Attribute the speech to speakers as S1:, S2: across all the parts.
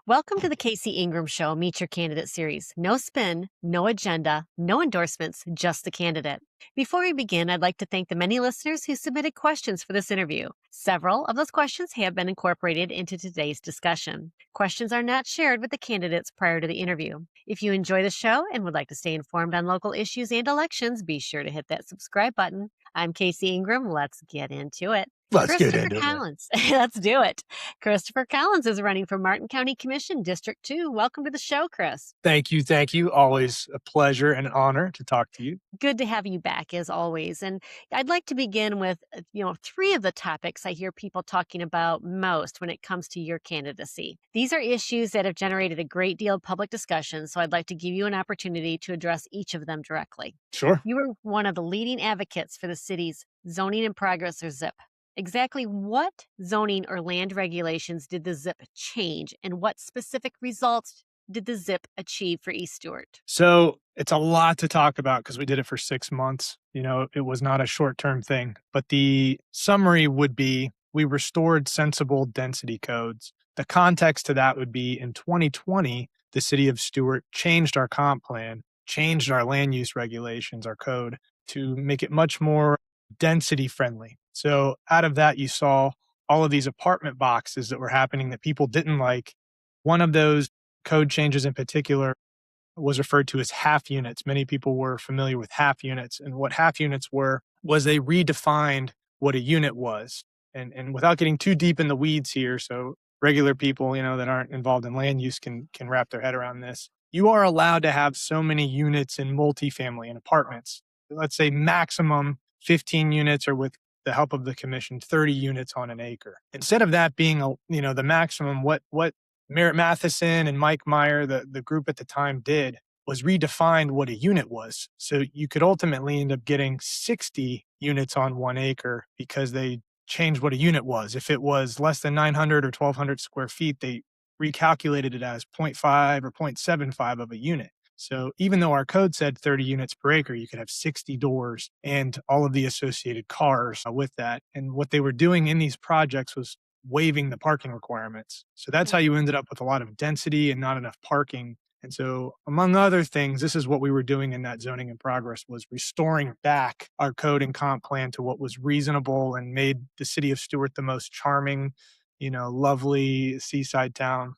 S1: Welcome to the Casey Ingram Show, Meet Your Candidate series. No spin, no agenda, no endorsements, just the candidate. Before we begin, I'd like to thank the many listeners who submitted questions for this interview. Several of those questions have been incorporated into today's discussion. Questions are not shared with the candidates prior to the interview. If you enjoy the show and would like to stay informed on local issues and elections, be sure to hit that subscribe button. I'm Casey Ingram. Let's get into it.
S2: Let's get
S1: Christopher
S2: into it.
S1: Collins. Let's do it. Christopher Collins is running for Martin County Commission, District 2. Welcome to the show, Chris.
S2: Thank you. Thank you. Always a pleasure and an honor to talk to you.
S1: Good to have you back, as always. And I'd like to begin with, three of the topics I hear people talking about most when it comes to your candidacy. These are issues that have generated a great deal of public discussion, so I'd like to give you an opportunity to address each of them directly.
S2: Sure.
S1: You were one of the leading advocates for the city's zoning in progress, or ZIP. Exactly what zoning or land regulations did the ZIP change, and what specific results did the ZIP achieve for East Stewart?
S2: So it's a lot to talk about because we did it for 6 months. It was not a short-term thing, but the summary would be we restored sensible density codes. The context to that would be in 2020, the city of Stewart changed our comp plan, changed our land use regulations, our code to make it much more density friendly. So out of that, you saw all of these apartment boxes that were happening that people didn't like. One of those code changes in particular was referred to as half units. Many people were familiar with half units. And what half units were was they redefined what a unit was. And without getting too deep in the weeds here, so regular people, that aren't involved in land use can wrap their head around this. You are allowed to have so many units in multifamily and apartments. Let's say maximum 15 units, or with the help of the commission, 30 units on an acre. Instead of that being the maximum, what Merritt Matheson and Mike Meyer, the group at the time, did was redefined what a unit was. So you could ultimately end up getting 60 units on 1 acre because they changed what a unit was. If it was less than 900 or 1,200 square feet, they recalculated it as 0.5 or 0.75 of a unit. So even though our code said 30 units per acre, you could have 60 doors and all of the associated cars with that. And what they were doing in these projects was waiving the parking requirements. So that's how you ended up with a lot of density and not enough parking. And so, among other things, this is what we were doing in that zoning in progress, was restoring back our code and comp plan to what was reasonable and made the city of Stewart the most charming, lovely seaside town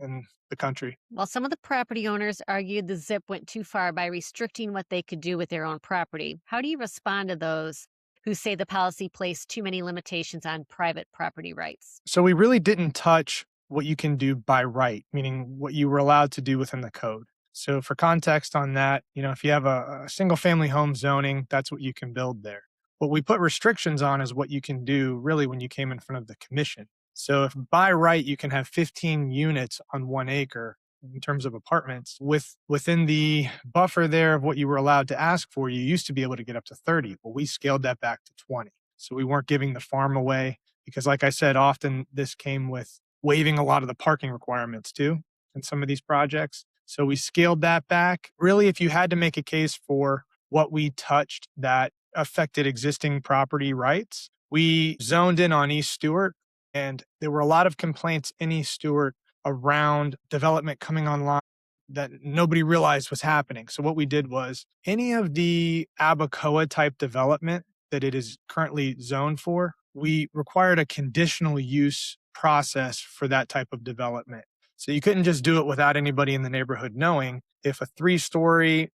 S2: in the country.
S1: Well, some of the property owners argued the ZIP went too far by restricting what they could do with their own property. How do you respond to those who say the policy placed too many limitations on private property rights?
S2: So we really didn't touch what you can do by right, meaning what you were allowed to do within the code. So for context on that, if you have a single family home zoning, that's what you can build there. What we put restrictions on is what you can do really when you came in front of the commission. So if by right you can have 15 units on 1 acre in terms of apartments, within the buffer there of what you were allowed to ask for, you used to be able to get up to 30. Well, we scaled that back to 20. So we weren't giving the farm away because, like I said, often this came with waiving a lot of the parking requirements too in some of these projects. So we scaled that back. Really, if you had to make a case for what we touched that affected existing property rights, we zoned in on East Stewart, and there were a lot of complaints in East Stewart around development coming online that nobody realized was happening. So what we did was any of the Abacoa type development that it is currently zoned for, we required a conditional use process for that type of development. So you couldn't just do it without anybody in the neighborhood knowing. If a 3-story,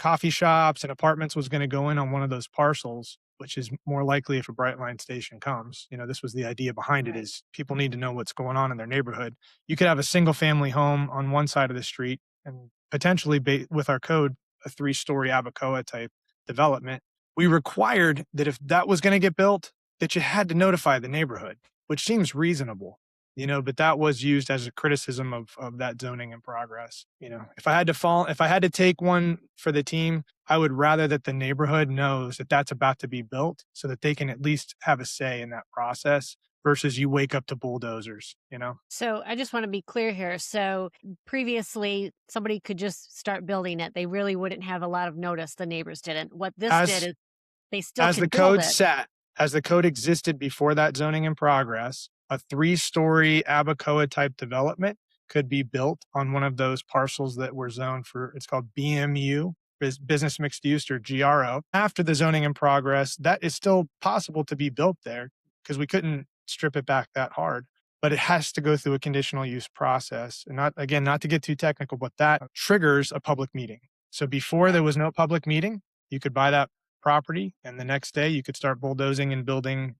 S2: coffee shops and apartments was going to go in on one of those parcels, which is more likely if a Brightline station comes. This was the idea behind it, is people need to know what's going on in their neighborhood. You could have a single family home on one side of the street and potentially with our code, a 3-story Abacoa type development. We required that if that was going to get built, that you had to notify the neighborhood, which seems reasonable. But that was used as a criticism of that zoning in progress. If I had to take one for the team, I would rather that the neighborhood knows that that's about to be built so that they can at least have a say in that process versus you wake up to bulldozers,
S1: So I just want to be clear here. So previously, somebody could just start building it. They really wouldn't have a lot of notice. The neighbors didn't. What this did is they still
S2: as
S1: could
S2: the
S1: build
S2: code
S1: it.
S2: sat, as the code existed before that zoning in progress, a 3-story Abacoa type development could be built on one of those parcels that were zoned for, it's called BMU, business mixed use, or GRO. After the zoning in progress, that is still possible to be built there because we couldn't strip it back that hard. But it has to go through a conditional use process. And not, again, not to get too technical, but that triggers a public meeting. So before there
S1: Okay.
S2: was no public meeting, you could buy that property, and the next day you could start bulldozing and building,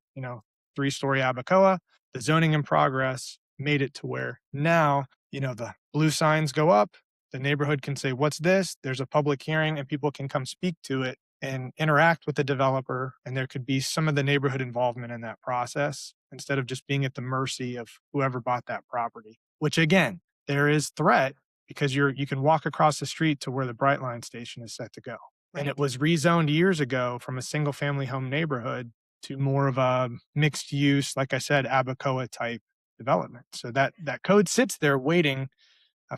S2: 3-story Abacoa. The zoning in progress made it to where now, the blue signs go up, the neighborhood can say, "What's this?" There's a public hearing and people can come speak to it and interact with the developer. And there could be some of the neighborhood involvement in that process instead of just being at the mercy of whoever bought that property, which again, there is threat because you can walk across the street to where the Brightline station is set to go. And it
S1: Right.
S2: was rezoned years ago from a single family home neighborhood to more of a mixed use, like I said, Abacoa type development. So that code sits there waiting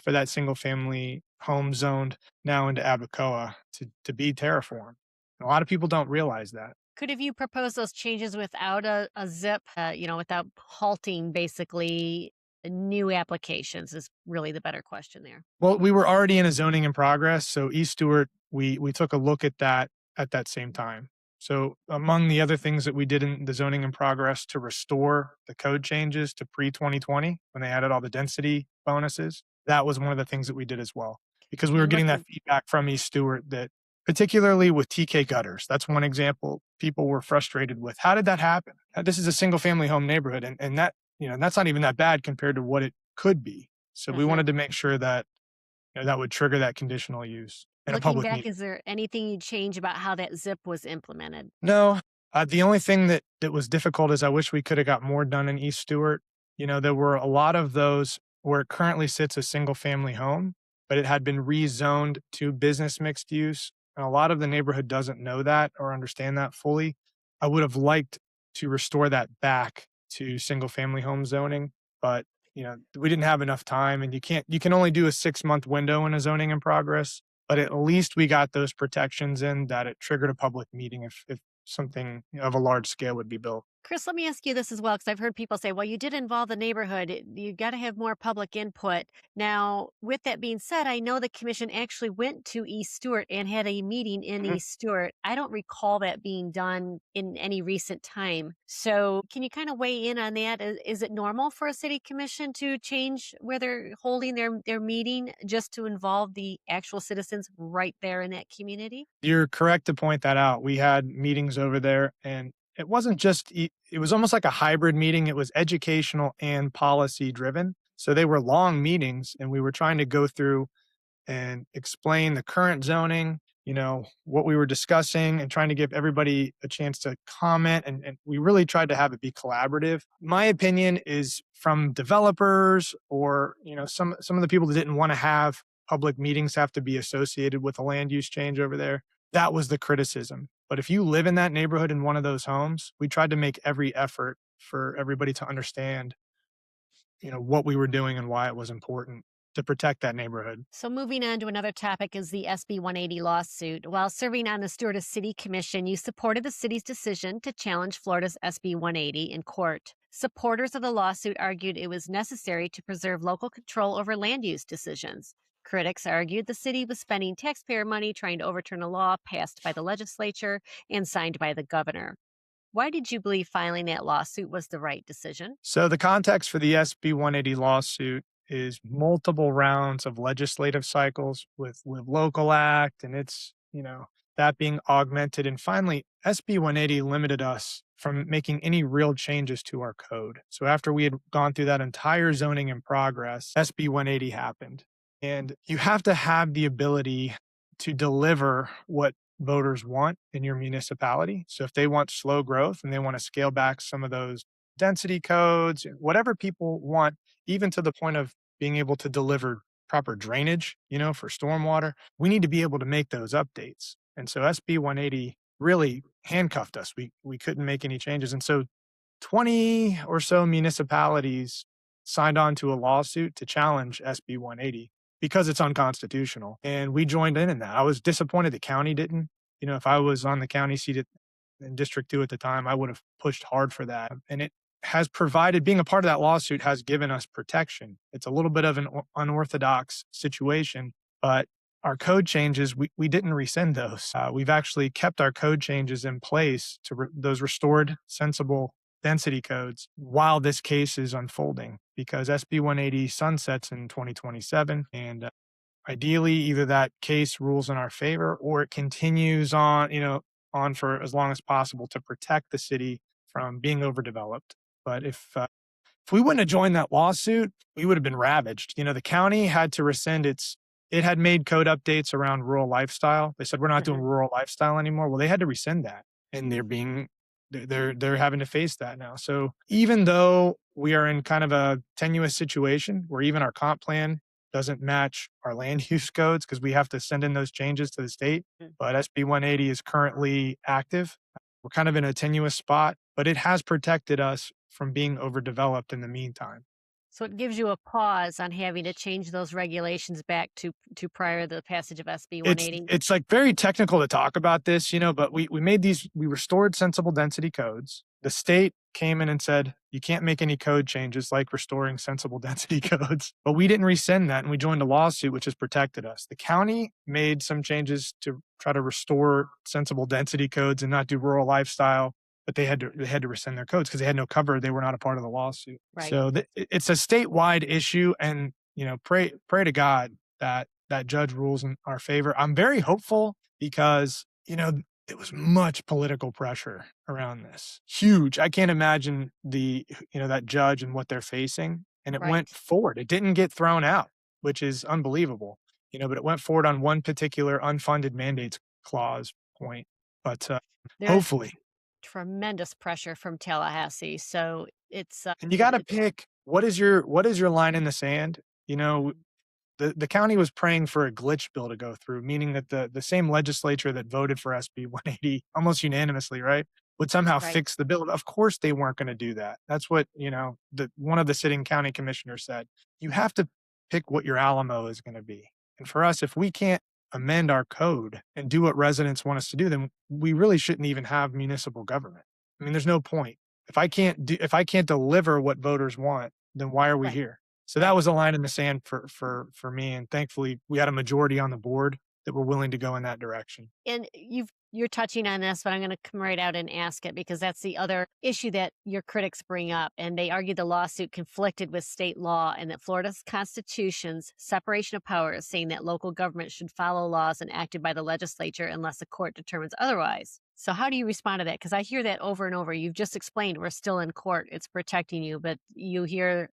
S2: for that single family home zoned now into Abacoa to be terraformed. A lot of people don't realize that.
S1: Could have you proposed those changes without a zip, without halting basically new applications is really the better question there.
S2: Well, we were already in a zoning in progress, so East Stewart, we took a look at that same time. So among the other things that we did in the zoning in progress to restore the code changes to pre-2020 when they added all the density bonuses, that was one of the things that we did as well. Because we were
S1: And
S2: getting that
S1: looking
S2: feedback from East Stewart that particularly with TK gutters, that's one example people were frustrated with. How did that happen? This is a single family home neighborhood and that, that's not even that bad compared to what it could be. So we
S1: uh
S2: wanted to make sure that that would trigger that conditional use in a
S1: looking
S2: public
S1: back,
S2: meeting.
S1: is there anything you'd change about how that zip was implemented?
S2: No, the only thing that was difficult is I wish we could have got more done in East Stewart. There were a lot of those where it currently sits a single family home, but it had been rezoned to business mixed use. And a lot of the neighborhood doesn't know that or understand that fully. I would have liked to restore that back to single family home zoning, but we didn't have enough time and you can only do a 6-month window in a zoning in progress, but at least we got those protections in that it triggered a public meeting if something of a large scale would be built.
S1: Chris, let me ask you this as well, because I've heard people say, well, you did involve the neighborhood. You got to have more public input. Now, with that being said, I know the commission actually went to East Stewart and had a meeting in
S2: Mhm.
S1: East Stewart. I don't recall that being done in any recent time. So, can you kind of weigh in on that? Is it normal for a city commission to change where they're holding their meeting just to involve the actual citizens right there in that community?
S2: You're correct to point that out. We had meetings over there and it wasn't just it was almost like a hybrid meeting. It was educational and policy driven. So they were long meetings and we were trying to go through and explain the current zoning, what we were discussing and trying to give everybody a chance to comment. And we really tried to have it be collaborative. My opinion is from developers or, some of the people that didn't want to have public meetings have to be associated with a land use change over there. That was the criticism. But if you live in that neighborhood in one of those homes, we tried to make every effort for everybody to understand, what we were doing and why it was important to protect that neighborhood.
S1: So, moving on to another topic is the SB 180 lawsuit. While serving on the Stewardess City Commission, you supported the city's decision to challenge Florida's SB 180 in court. Supporters of the lawsuit argued it was necessary to preserve local control over land use decisions. Critics argued the city was spending taxpayer money trying to overturn a law passed by the legislature and signed by the governor. Why did you believe filing that lawsuit was the right decision?
S2: So the context for the SB 180 lawsuit is multiple rounds of legislative cycles with local act and it's, that being augmented. And finally, SB 180 limited us from making any real changes to our code. So after we had gone through that entire zoning in progress, SB 180 happened. And you have to have the ability to deliver what voters want in your municipality. So if they want slow growth and they want to scale back some of those density codes, whatever people want, even to the point of being able to deliver proper drainage, for stormwater, we need to be able to make those updates. And so SB 180 really handcuffed us. We couldn't make any changes. And so 20 or so municipalities signed on to a lawsuit to challenge SB 180 because it's unconstitutional. And we joined in that. I was disappointed the county didn't. If I was on the county seat in District 2 at the time, I would have pushed hard for that. And has provided, being a part of that lawsuit has given us protection. It's a little bit of an unorthodox situation, but our code changes, we didn't rescind those. We've actually kept our code changes in place to those restored sensible density codes while this case is unfolding, because SB 180 sunsets in 2027. And ideally, either that case rules in our favor or it continues on, on for as long as possible to protect the city from being overdeveloped. But if we wouldn't have joined that lawsuit, we would have been ravaged. The county had to rescind it had made code updates around rural lifestyle. They said we're not doing
S1: Mhm.
S2: rural lifestyle anymore. Well, they had to rescind that, and they're having to face that now. So even though we are in kind of a tenuous situation where even our comp plan doesn't match our land use codes because we have to send in those changes to the state,
S1: Mm.
S2: but SB 180 is currently active. We're kind of in a tenuous spot, but it has protected us from being overdeveloped in the meantime.
S1: So it gives you a pause on having to change those regulations back to prior to the passage of SB
S2: It's
S1: 180.
S2: it's like very technical to talk about this, but we restored sensible density codes. The state came in and said, you can't make any code changes like restoring sensible density codes. But we didn't rescind that and we joined a lawsuit which has protected us. The county made some changes to try to restore sensible density codes and not do rural lifestyle, but they had to rescind their codes because they had no cover. They were not a part of the lawsuit.
S1: Right.
S2: So it's a statewide issue, and pray to God that judge rules in our favor. I'm very hopeful because, it was much political pressure around this. Huge. I can't imagine that judge and what they're facing. And it went
S1: Right.
S2: forward. It didn't get thrown out, which is unbelievable. But it went forward on one particular unfunded mandates clause point. But
S1: There's
S2: hopefully,
S1: tremendous pressure from Tallahassee, so
S2: and you got to
S1: it's
S2: pick what is your line in the sand. The county was praying for a glitch bill to go through, meaning that the same legislature that voted for SB 180 almost unanimously, right, would somehow
S1: right.
S2: fix the bill. Of course, they weren't going to do that. That's what one of the sitting county commissioners said. You have to pick what your Alamo is going to be. And for us, if we can't amend our code and do what residents want us to do, then we really shouldn't even have municipal government. I mean, there's no point. If I can't deliver what voters want, then why are we
S1: Right.
S2: here? So that
S1: Right.
S2: was a line in the sand for me, and thankfully we had a majority on the board that were willing to go in that direction.
S1: And you're touching on this, but I'm going to come right out and ask it because that's the other issue that your critics bring up. And they argue the lawsuit conflicted with state law and that Florida's constitution's separation of powers, saying that local government should follow laws enacted by the legislature unless a court determines otherwise. So, how do you respond to that? Because I hear that over and over. You've just explained we're still in court, it's protecting you, but you hear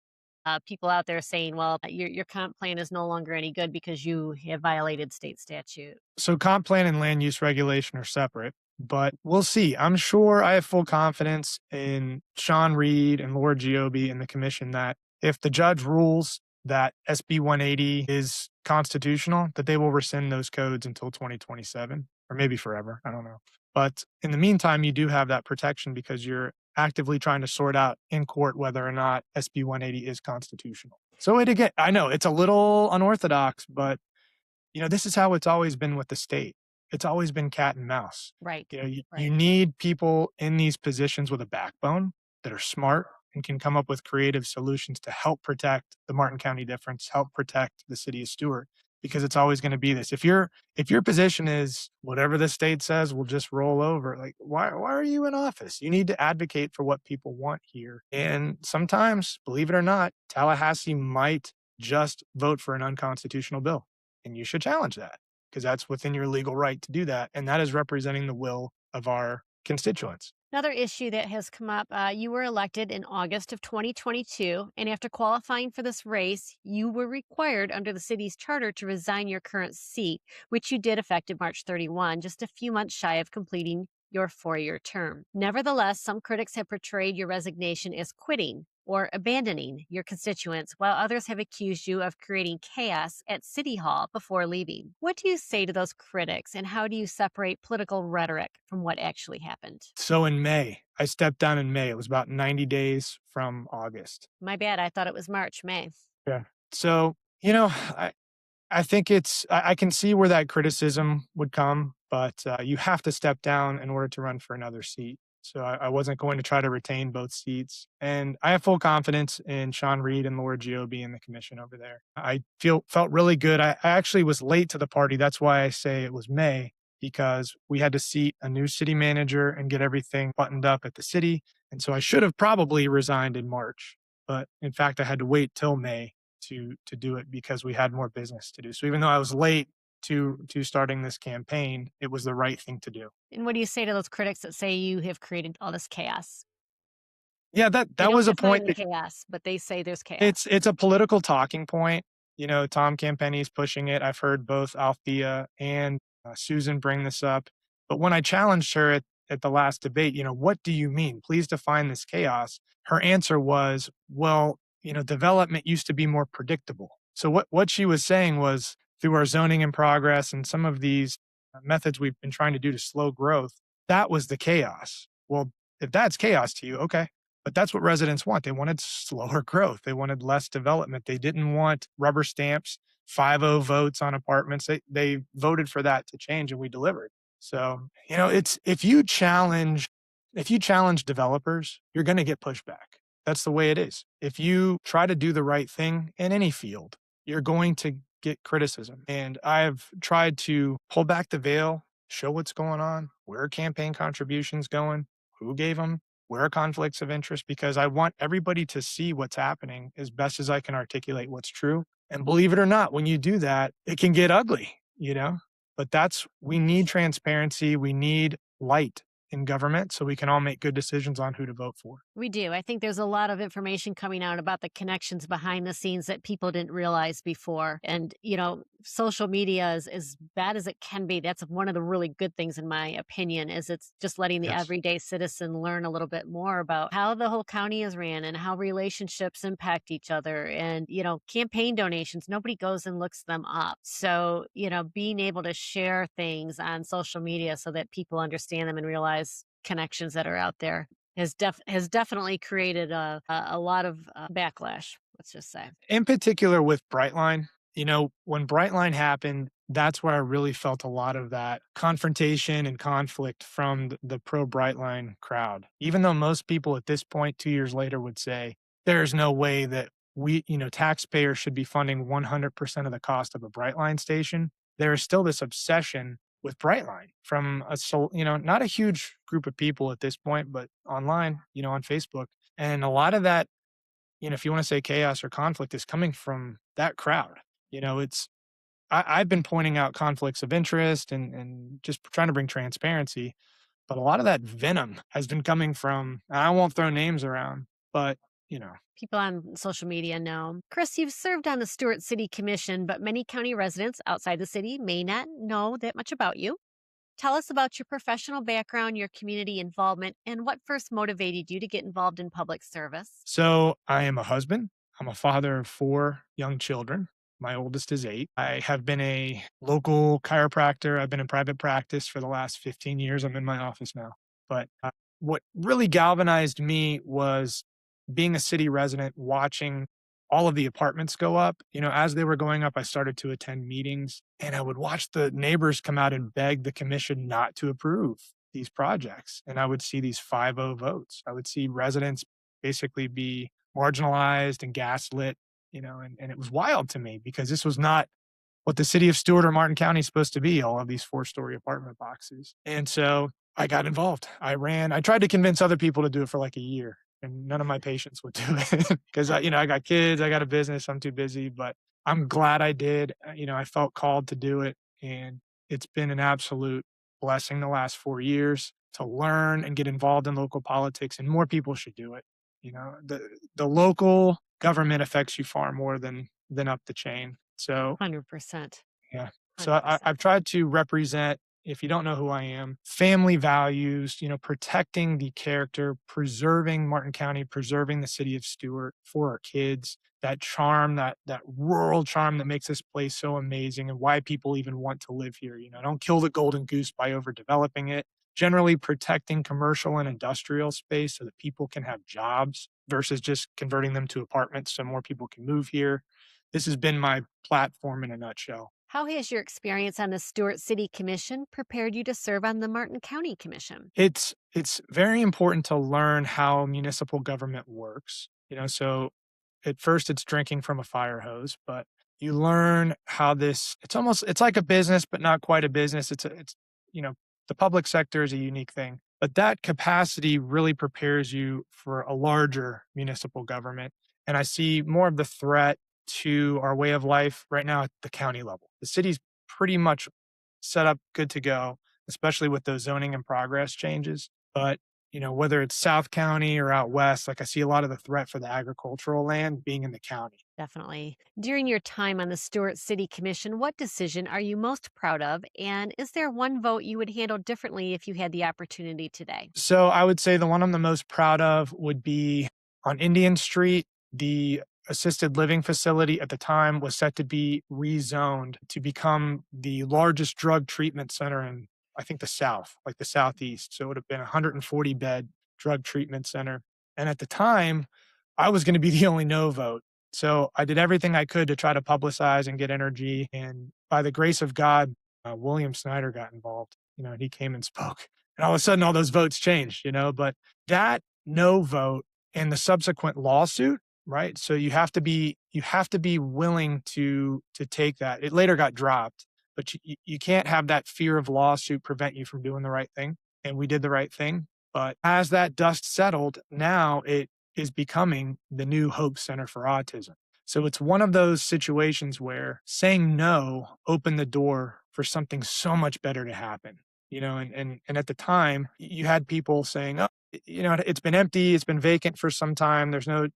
S1: people out there saying, well, your comp plan is no longer any good because you have violated state statute.
S2: So comp plan and land use regulation are separate, but we'll see. I'm sure I have full confidence in Sean Reed and Laura Giobbe and the commission that if the judge rules that SB 180 is constitutional, that they will rescind those codes until 2027 or maybe forever. I don't know. But in the meantime, you do have that protection because you're actively trying to sort out in court whether or not SB 180 is constitutional. So again, I know it's a little unorthodox, but this is how it's always been with the state. It's always been cat and mouse.
S1: Right.
S2: You
S1: Right.
S2: need people in these positions with a backbone that are smart and can come up with creative solutions to help protect the Martin County difference, help protect the city of Stewart, because it's always going to be this. If your position is whatever the state says, we'll just roll over. Like, why are you in office? You need to advocate for what people want here. And sometimes, believe it or not, Tallahassee might just vote for an unconstitutional bill. And you should challenge that because that's within your legal right to do that. And that is representing the will of our constituents.
S1: Another issue that has come up, you were elected in August of 2022, and after qualifying for this race, you were required under the city's charter to resign your current seat, which you did effective March 31, just a few months shy of completing your 4-year term. Nevertheless, some critics have portrayed your resignation as quitting or abandoning your constituents, while others have accused you of creating chaos at City Hall before leaving. What do you say to those critics, and how do you separate political rhetoric from what actually happened?
S2: So in May, I stepped down in May. It was about 90 days from August.
S1: My bad, I thought it was March, May.
S2: Yeah. So, I think I can see where that criticism would come, but you have to step down in order to run for another seat. So I wasn't going to try to retain both seats. And I have full confidence in Sean Reed and Laura Giobe in the commission over there. I felt really good. I actually was late to the party. That's why I say it was May, because we had to seat a new city manager and get everything buttoned up at the city. And so I should have probably resigned in March. But in fact, I had to wait till May to do it because we had more business to do. So even though I was late to starting this campaign, it was the right thing to do.
S1: And what do you say to those critics that say you have created all this chaos?
S2: Yeah,
S1: They
S2: that
S1: don't
S2: was a
S1: define
S2: point
S1: the
S2: that
S1: chaos, but they say there's chaos.
S2: it's a political talking point. You know, Tom Campani's pushing it. I've heard both Althea and Susan bring this up. But when I challenged her at the last debate, what do you mean? Please define this chaos. Her answer was, well, development used to be more predictable. So what she was saying was through our zoning in progress and some of these methods we've been trying to do to slow growth, that was the chaos. Well, if that's chaos to you, okay, but that's what residents want. They wanted slower growth. They wanted less development. They didn't want rubber stamps, 5-0 votes on apartments. They voted for that to change and we delivered. So, it's if you challenge developers, you're going to get pushback. That's the way it is. If you try to do the right thing in any field, you're going to get criticism. And I've tried to pull back the veil, show what's going on, where are campaign contributions going, who gave them, where are conflicts of interest, because I want everybody to see what's happening as best as I can articulate what's true. And believe it or not, when you do that, it can get ugly. But we need transparency. We need light in government so we can all make good decisions on who to vote for.
S1: We do. I think there's a lot of information coming out about the connections behind the scenes that people didn't realize before. And, social media is as bad as it can be. That's one of the really good things, in my opinion, is it's just letting the
S2: Yes.
S1: everyday citizen learn a little bit more about how the whole county is ran and how relationships impact each other. And, campaign donations, nobody goes and looks them up. So, being able to share things on social media so that people understand them and realize connections that are out there has definitely created a lot of, backlash, let's just say.
S2: In particular with Brightline, when Brightline happened, that's where I really felt a lot of that confrontation and conflict from the pro Brightline crowd. Even though most people at this point, 2 years later, would say there's no way that taxpayers should be funding 100% of the cost of a Brightline station, there is still this obsession with Brightline from not a huge group of people at this point, but online, on Facebook. And a lot of that, if you want to say chaos or conflict, is coming from that crowd. It's I've been pointing out conflicts of interest and just trying to bring transparency, but a lot of that venom has been coming from, and I won't throw names around, but you know,
S1: People on social media know. Chris, you've served on the Stewart City Commission, but many county residents outside the city may not know that much about you. Tell us about your professional background, your community involvement, and what first motivated you to get involved in public service.
S2: so I am a husband. I'm a father of 4 young children. My oldest is 8. I have been a local chiropractor. I've been in private practice for the last 15 years. I'm in my office now. But what really galvanized me was being a city resident, watching all of the apartments go up. As they were going up, I started to attend meetings and I would watch the neighbors come out and beg the commission not to approve these projects. And I would see these 5-0 votes. I would see residents basically be marginalized and gaslit, and it was wild to me because this was not what the city of Stewart or Martin County is supposed to be, all of these 4-story apartment boxes. And so I got involved. I tried to convince other people to do it for like a year, and none of my patients would do it because I got kids, I got a business, I'm too busy, but I'm glad I did. I felt called to do it, and it's been an absolute blessing the last 4 years to learn and get involved in local politics, and more people should do it. The local government affects you far more than up the chain. So
S1: 100%.
S2: yeah. So I've
S1: 100%.
S2: tried to represent, if you don't know who I am, family values, protecting the character, preserving Martin County, preserving the city of Stewart for our kids, that charm, that rural charm that makes this place so amazing and why people even want to live here. Don't kill the golden goose by overdeveloping it. Generally protecting commercial and industrial space so that people can have jobs versus just converting them to apartments so more people can move here. This has been my platform in a nutshell.
S1: How has your experience on the Stewart City Commission prepared you to serve on the Martin County Commission?
S2: It's very important to learn how municipal government works. So at first it's drinking from a fire hose, but you learn how this it's like a business, but not quite a business. You know, the public sector is a unique thing. But that capacity really prepares you for a larger municipal government. And I see more of the threat to our way of life right now at the county level. The city's pretty much set up good to go, especially with those zoning and progress changes. But, whether it's South County or out west, like I see a lot of the threat for the agricultural land being in the county.
S1: Definitely. During your time on the Stewart City Commission, what decision are you most proud of? And is there one vote you would handle differently if you had the opportunity today?
S2: So I would say the one I'm the most proud of would be on Indian Street. The assisted living facility at the time was set to be rezoned to become the largest drug treatment center in, I think, the South, like the Southeast. So it would have been a 140 bed drug treatment center. And at the time, I was going to be the only no vote. So I did everything I could to try to publicize and get energy. And by the grace of God, William Snyder got involved. And he came and spoke. And all of a sudden, all those votes changed. But that no vote and the subsequent lawsuit, right? So you have to be willing to take that. It later got dropped, but you can't have that fear of lawsuit prevent you from doing the right thing. And we did the right thing. But as that dust settled, now it is becoming the new Hope Center for Autism. So it's one of those situations where saying no opened the door for something so much better to happen. And at the time you had people saying, oh, it's been empty, it's been vacant for some time, there's no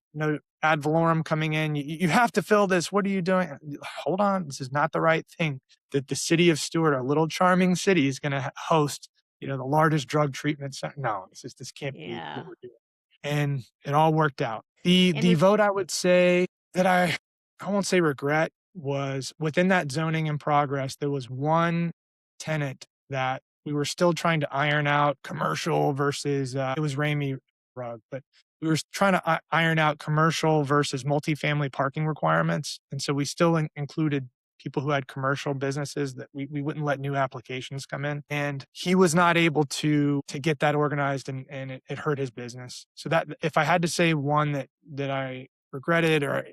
S2: ad valorem coming in, you have to fill this, what are you doing? Hold on, this is not the right thing. That the city of Stewart, our little charming city, is going to host the largest drug treatment center. No, this can't be what
S1: Yeah.
S2: we're doing. And it all worked out. The
S1: And
S2: vote I would say that I won't say regret was within that zoning in progress, there was one tenant that we were still trying to iron out commercial versus it was Ramey Rug, but we were trying to iron out commercial versus multifamily parking requirements. And so we still included people who had commercial businesses that we wouldn't let new applications come in. And he was not able to get that organized, and it hurt his business. So that if I had to say one that I regretted, or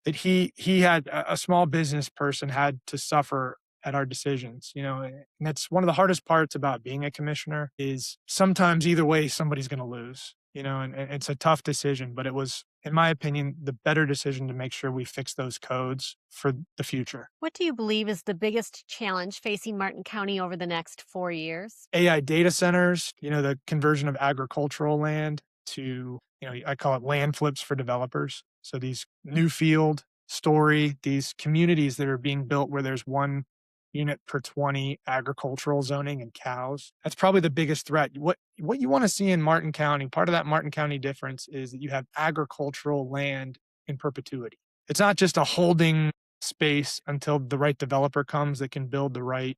S2: that he had a small business person had to suffer at our decisions, and that's one of the hardest parts about being a commissioner is sometimes either way somebody's going to lose, and it's a tough decision, but it was, in my opinion, the better decision to make sure we fix those codes for the future.
S1: what do you believe is the biggest challenge facing Martin County over the next 4 years?
S2: AI data centers, the conversion of agricultural land to, I call it land flips for developers. So these new field story, these communities that are being built where there's one unit per 20 agricultural zoning and cows. That's probably the biggest threat. What you want to see in Martin County, part of that Martin County difference is that you have agricultural land in perpetuity. It's not just a holding space until the right developer comes that can build the right,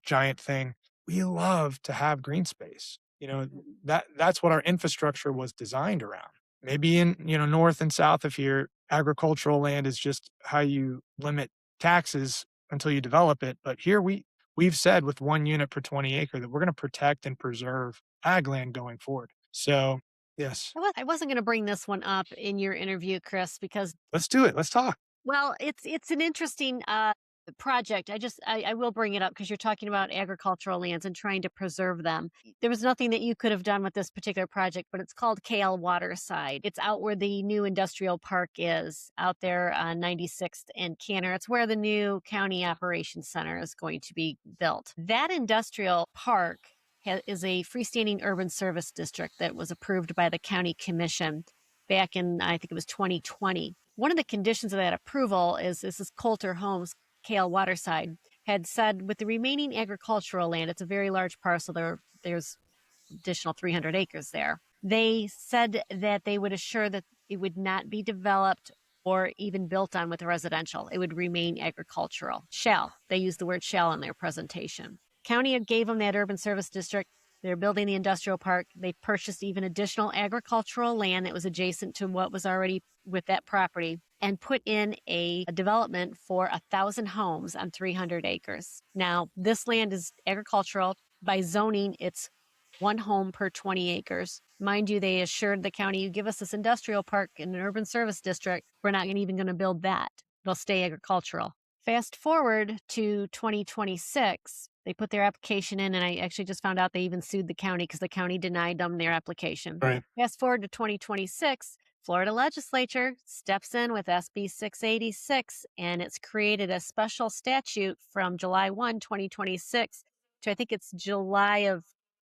S2: giant thing. We love to have green space. That's what our infrastructure was designed around. Maybe in, north and south of here, agricultural land is just how you limit taxes until you develop it. But here we've said with 1 unit per 20 acre that we're going to protect and preserve ag land going forward. So yes,
S1: I wasn't going to bring this one up in your interview, Chris, because
S2: let's do it. Let's talk.
S1: well, it's an interesting project. I will bring it up because you're talking about agricultural lands and trying to preserve them. There was nothing that you could have done with this particular project, but it's called KL Waterside. It's out where the new industrial park is, out there on 96th and Canner. It's where the new county operations center is going to be built. That industrial park is a freestanding urban service district that was approved by the county commission back in, I think it was 2020. One of the conditions of that approval is this is Coulter Homes, KL Waterside, had said with the remaining agricultural land, it's a very large parcel. There's additional 300 acres there. They said that they would assure that it would not be developed or even built on with residential. It would remain agricultural. Shall. They used the word shall in their presentation. County gave them that urban service district. They're building the industrial park. They purchased even additional agricultural land that was adjacent to what was already with that property. and put in a development for 1,000 homes on 300 acres. Now, this land is agricultural. By zoning, it's one home per 20 acres. Mind you, they assured the county, you give us this industrial park in an urban service district, we're not even going to build that. It'll stay agricultural. Fast forward to 2026, they put their application in, and I actually just found out they even sued the county because the county denied them their application.
S2: Right.
S1: Fast forward to 2026, Florida legislature steps in with SB 686, and it's created a special statute from July 1, 2026 to I think it's July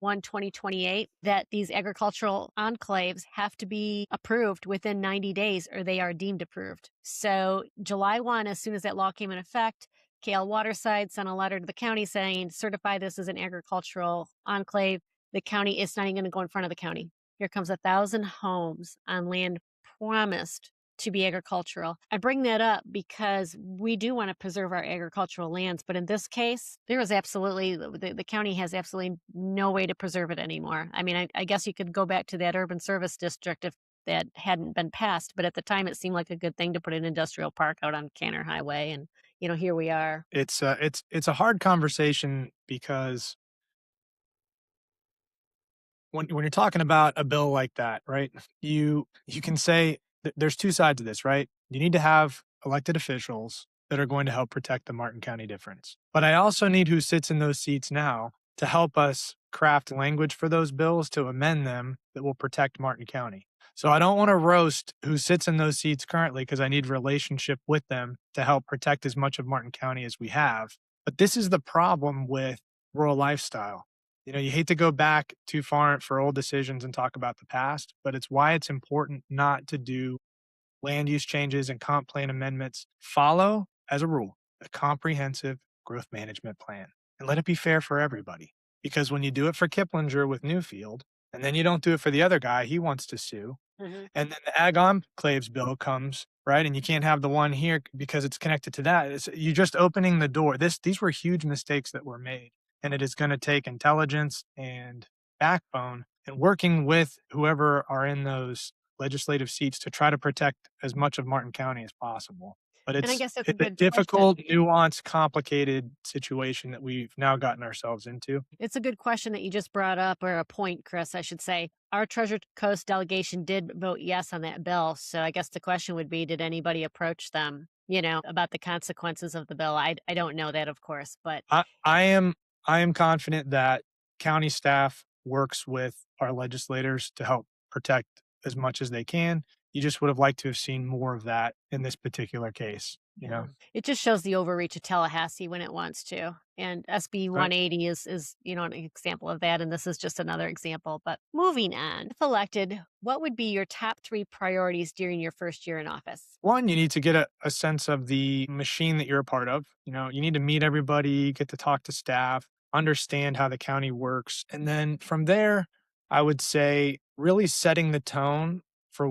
S1: 2028, that these agricultural enclaves have to be approved within 90 days or they are deemed approved. So July 1, as soon as that law came in effect, KL Waterside sent a letter to the county saying, certify this as an agricultural enclave. The county is not even going to go in front of the county. Here comes 1,000 homes on land promised to be agricultural. I bring that up because we do want to preserve our agricultural lands, but in this case, there is absolutely, the county has absolutely no way to preserve it anymore. I mean, I guess you could go back to that urban service district if that hadn't been passed, but at the time it seemed like a good thing to put an industrial park out on Canner Highway, and here we are.
S2: It's a hard conversation because when you're talking about a bill like that, right? You can say there's two sides of this, right? You need to have elected officials that are going to help protect the Martin County difference. But I also need who sits in those seats now to help us craft language for those bills to amend them that will protect Martin County. So I don't want to roast who sits in those seats currently because I need relationship with them to help protect as much of Martin County as we have. But this is the problem with rural lifestyle. You hate to go back too far for old decisions and talk about the past, but it's why it's important not to do land use changes and comp plan amendments. Follow, as a rule, a comprehensive growth management plan and let it be fair for everybody. Because when you do it for Kiplinger with Newfield, and then you don't do it for the other guy, he wants to sue.
S1: Mhm.
S2: And then the ag enclaves bill comes, right? And you can't have the one here because it's connected to that. You're just opening the door. These were huge mistakes that were made. And it is going to take intelligence and backbone and working with whoever are in those legislative seats to try to protect as much of Martin County as possible. But
S1: And I guess that's a
S2: it's a
S1: good question.
S2: difficult, nuanced, complicated situation that we've now gotten ourselves into.
S1: It's a good question that you just brought up, or a point, Chris, I should say. Our Treasure Coast delegation did vote yes on that bill. So I guess the question would be, did anybody approach them, about the consequences of the bill? I don't know that, of course, but
S2: I, I am I am confident that county staff works with our legislators to help protect as much as they can. You just would have liked to have seen more of that in this particular case, you
S1: yeah,
S2: know?
S1: it just shows the overreach of Tallahassee when it wants to. And SB
S2: Right.
S1: 180 is an example of that. And this is just another example. But moving on, if elected, what would be your top 3 priorities during your first year in office?
S2: One, you need to get a sense of the machine that you're a part of. You need to meet everybody, get to talk to staff, understand how the county works. And then from there, I would say really setting the tone for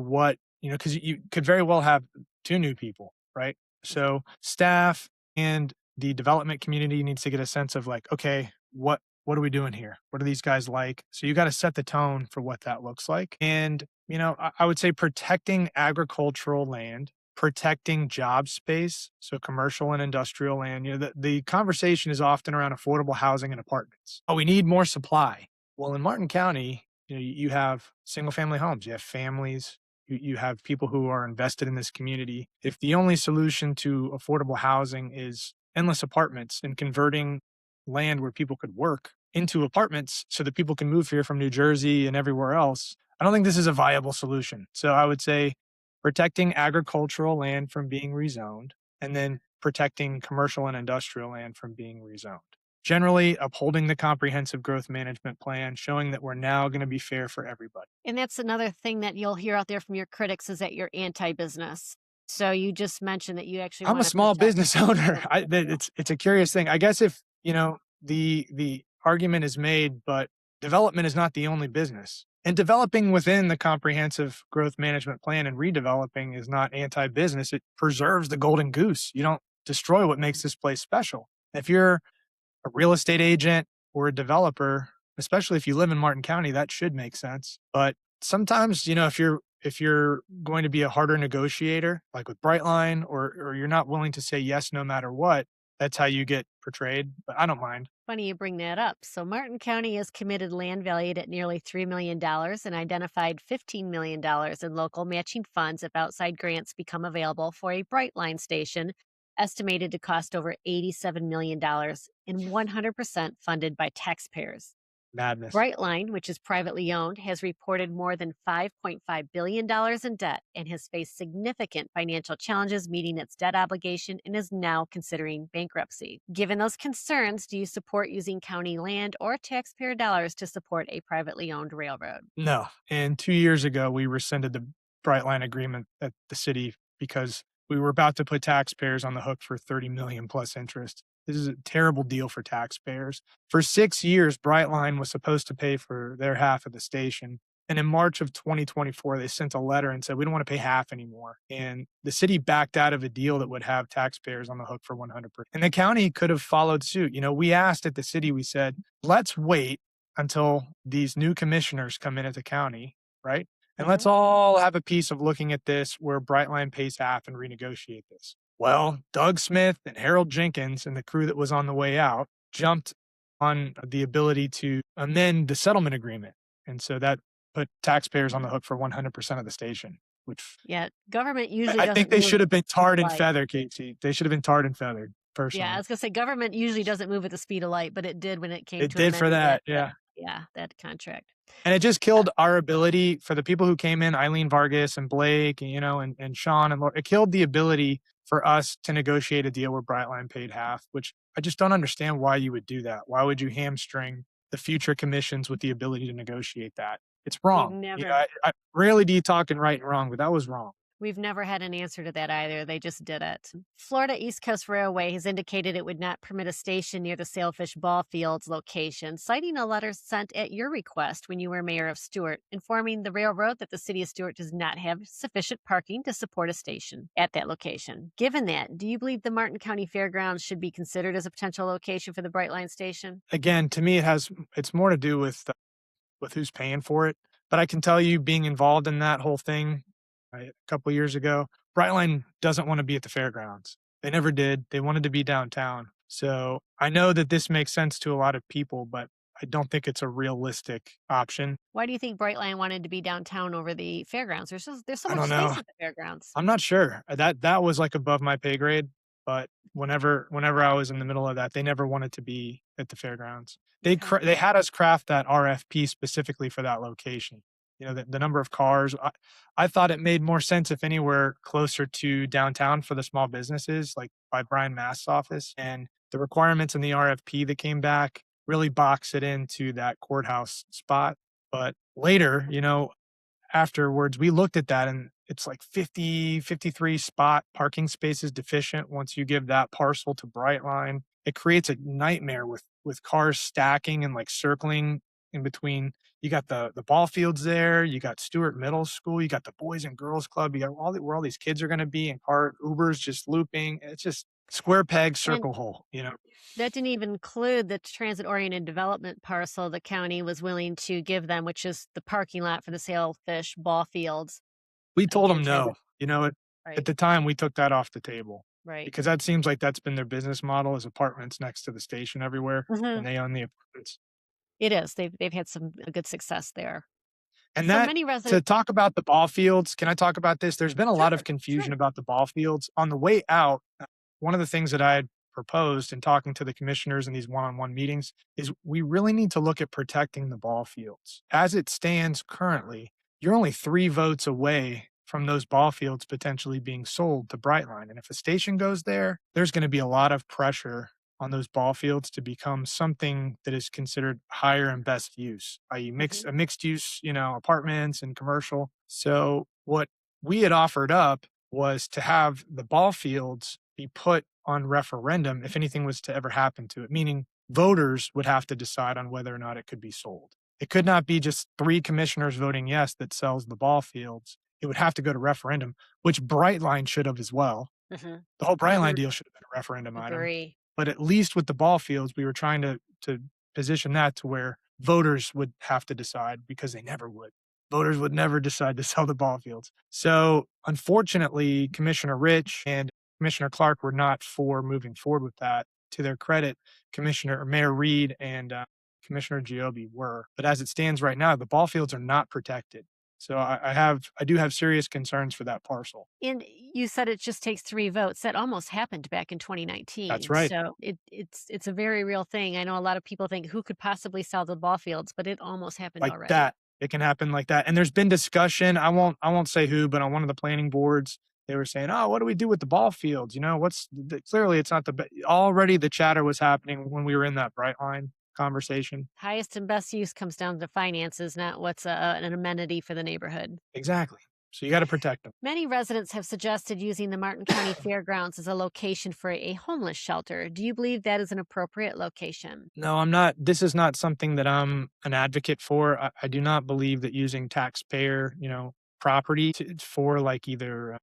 S2: because you could very well have two new people, right? So staff and the development community needs to get a sense of like, okay, what are we doing here? What are these guys like? So you got to set the tone for what that looks like. And, I would say protecting agricultural land, protecting job space, so commercial and industrial land. The conversation is often around affordable housing and apartments. Oh, we need more supply. Well, in Martin County, you have single family homes, you have families, you have people who are invested in this community. If the only solution to affordable housing is endless apartments and converting land where people could work into apartments so that people can move here from New Jersey and everywhere else, I don't think this is a viable solution. So I would say protecting agricultural land from being rezoned and then protecting commercial and industrial land from being rezoned. Generally, upholding the comprehensive growth management plan, showing that we're now going to be fair for everybody.
S1: And that's another thing that you'll hear out there from your critics, is that you're anti-business. So you just mentioned that you actually
S2: I'm a
S1: want to
S2: small
S1: protect.
S2: business owner. It's a curious thing. I guess if the argument is made, but development is not the only business. And developing within the comprehensive growth management plan and redeveloping is not anti-business. It preserves the golden goose. You don't destroy what makes this place special. If you're a real estate agent or a developer, especially if you live in Martin County, that should make sense. But sometimes, if if you're going to be a harder negotiator, like with Brightline, or you're not willing to say yes no matter what, that's how you get portrayed. But I don't mind.
S1: Funny you bring that up. So, Martin County has committed land valued at nearly $3 million and identified $15 million in local matching funds if outside grants become available for a Brightline station, estimated to cost over $87 million and 100% funded by taxpayers.
S2: Madness.
S1: Brightline, which is privately owned, has reported more than $5.5 billion in debt and has faced significant financial challenges meeting its debt obligation and is now considering bankruptcy. Given those concerns, do you support using county land or taxpayer dollars to support a privately owned railroad?
S2: No. And 2 years ago, we rescinded the Brightline agreement at the city because we were about to put taxpayers on the hook for 30 million plus interest. This is a terrible deal for taxpayers. For 6 years, Brightline was supposed to pay for their half of the station. And in March of 2024, they sent a letter and said, we don't want to pay half anymore. And the city backed out of a deal that would have taxpayers on the hook for 100%. And the county could have followed suit. We asked at the city, we said, let's wait until these new commissioners come in at the county, right? And let's
S1: Hmm.
S2: all have a piece of looking at this where Brightline pays half and renegotiate this. Well, Doug Smith and Harold Jenkins and the crew that was on the way out jumped on the ability to amend the settlement agreement. And so that put taxpayers on the hook for 100% of the station, which
S1: Yeah, government usually
S2: I think
S1: doesn't
S2: they
S1: move
S2: should have been tarred and
S1: like.
S2: feathered, Casey. They should have been tarred and feathered,
S1: Yeah, I
S2: personally.
S1: was gonna say government usually doesn't move at the speed of light, but it did when it came
S2: It
S1: to
S2: did for
S1: amending
S2: that. Yeah.
S1: that contract.
S2: And it just
S1: Uh,
S2: killed our ability for the people who came in, Eileen Vargas and Blake, and, and Sean and Laura. It killed the ability for us to negotiate a deal where Brightline paid half, which I just don't understand why you would do that. Why would you hamstring the future commissions with the ability to negotiate that? It's
S1: we've
S2: wrong.
S1: never
S2: I rarely do you talk in right and wrong, but that was wrong.
S1: We've never had an answer to that either. They just did it. Florida East Coast Railway has indicated it would not permit a station near the Sailfish Ball Fields location, citing a letter sent at your request when you were mayor of Stewart, informing the railroad that the city of Stewart does not have sufficient parking to support a station at that location. Given that, do you believe the Martin County Fairgrounds should be considered as a potential location for the Brightline station?
S2: Again, to me, it's more to do with who's paying for it. But I can tell you, being involved in that whole thing a couple years ago, Brightline doesn't want to be at the fairgrounds. They never did. They wanted to be downtown. So I know that this makes sense to a lot of people, but I don't think it's a realistic option.
S1: Why do you think Brightline wanted to be downtown over the fairgrounds? There's so
S2: I
S1: much
S2: don't
S1: space
S2: know.
S1: at the fairgrounds.
S2: I'm not sure. That was like above my pay grade, but whenever I was in the middle of that, they never wanted to be at the fairgrounds.
S1: Okay.
S2: They had us craft that RFP specifically for that location. The number of cars. I thought it made more sense if anywhere closer to downtown for the small businesses, like by Brian Mast's office. And the requirements in the RFP that came back really box it into that courthouse spot. But later, afterwards, we looked at that and it's like 53 spot parking spaces deficient once you give that parcel to Brightline. It creates a nightmare with cars stacking and like circling in between. You got the ball fields there, you got Stewart Middle School, you got the Boys and Girls Club, you got where all these kids are gonna be and car Ubers just looping. It's just square peg,
S1: And
S2: circle hole.
S1: that didn't even include the transit-oriented development parcel the county was willing to give them, which is the parking lot for the Sailfish ball fields.
S2: We told
S1: Again,
S2: them
S1: transit.
S2: no. At
S1: Right,
S2: the time, we took that off the table
S1: right.
S2: because that seems like that's been their business model is apartments next to the station everywhere,
S1: Mhm.
S2: and they own the apartments.
S1: It is. They've had some good success there.
S2: And
S1: So
S2: that
S1: many
S2: to
S1: residents.
S2: talk about the ball fields, can I talk about this? There's been a lot of
S1: Sure,
S2: confusion
S1: sure.
S2: about the ball fields. On the way out, one of the things that I had proposed in talking to the commissioners in these one-on-one meetings is we really need to look at protecting the ball fields. As it stands currently, you're only 3 votes away from those ball fields potentially being sold to Brightline. And if a station goes there, there's going to be a lot of pressure on those ball fields to become something that is considered higher and best use, i.e.,
S1: Mhm.
S2: mixed use, apartments and commercial. So what we had offered up was to have the ball fields be put on referendum if anything was to ever happen to it, meaning voters would have to decide on whether or not it could be sold. It could not be just 3 commissioners voting yes that sells the ball fields. It would have to go to referendum, which Brightline should have as well.
S1: Mhm.
S2: The whole Brightline
S1: Agree.
S2: deal should have been a referendum item.
S1: Agree.
S2: But at least with the ball fields, we were trying to position that to where voters would have to decide because they never would. voters would never decide to sell the ball fields. So, unfortunately, Commissioner Rich and Commissioner Clark were not for moving forward with that. To their credit, Commissioner Mayor Reed and Commissioner Giobbe were. But as it stands right now, the ball fields are not protected. So I do have serious concerns for that parcel.
S1: And you said it just takes 3 votes. That almost happened back in
S2: That's
S1: 2019.
S2: right.
S1: So it's a very real thing. I know a lot of people think, "Who could possibly sell the ball fields?" But it almost happened
S2: Like
S1: already.
S2: that. It can happen like that. And there's been discussion. I won't say who, but on one of the planning boards, they were saying, "Oh, what do we do with the ball fields? You know, clearly it's not already the chatter was happening when we were in that Brightline conversation."
S1: Highest and best use comes down to finances, not what's an amenity for the neighborhood.
S2: Exactly. So you got to protect them.
S1: Many residents have suggested using the Martin County Fairgrounds as a location for a homeless shelter. Do you believe that is an appropriate location?
S2: No, I'm not. This is not something that I'm an advocate for. I do not believe that using taxpayer, property for like either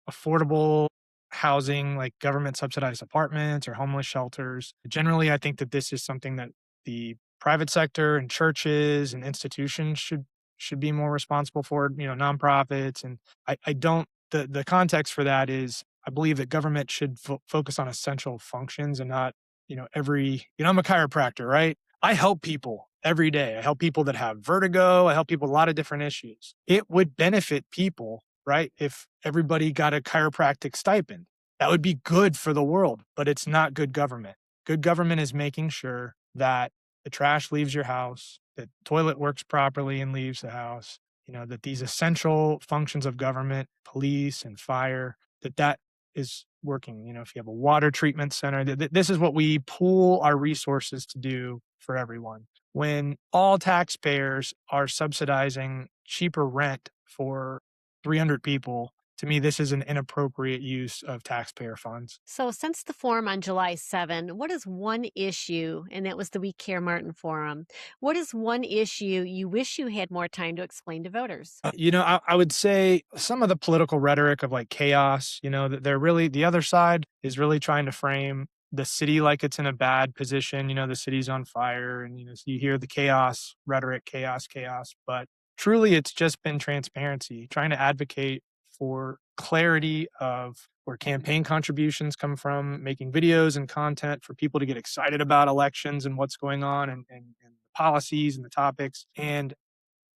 S2: affordable housing, like government subsidized apartments or homeless shelters. Generally, I think that this is something that the private sector and churches and institutions should be more responsible for, nonprofits. And I don't the context for that is I believe that government should focus on essential functions and not, I'm a chiropractor, right? I help people every day. I help people that have vertigo. I help people with a lot of different issues. It would benefit people, right? If everybody got a chiropractic stipend, that would be good for the world, but it's not good government. Good government is making sure that the trash leaves your house, that toilet works properly and leaves the house, that these essential functions of government, police and fire, that is working. If you have a water treatment center, this is what we pool our resources to do for everyone. When all taxpayers are subsidizing cheaper rent for 300 people, to me, this is an inappropriate use of taxpayer funds.
S1: So, since the forum on July 7, what is one issue, and that was the We Care Martin Forum, what is one issue you wish you had more time to explain to voters?
S2: I would say some of the political rhetoric of like chaos, that the other side is really trying to frame the city like it's in a bad position. The city's on fire, and so you hear the chaos rhetoric, chaos, chaos. But truly, it's just been transparency, trying to advocate for clarity of where campaign contributions come from, making videos and content for people to get excited about elections and what's going on and the policies and the topics. And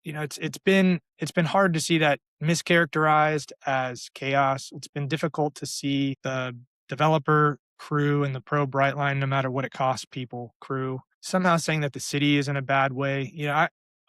S2: it's been hard to see that mischaracterized as chaos. It's been difficult to see the developer crew and the pro Brightline, no matter what it costs people crew, somehow saying that the city is in a bad way.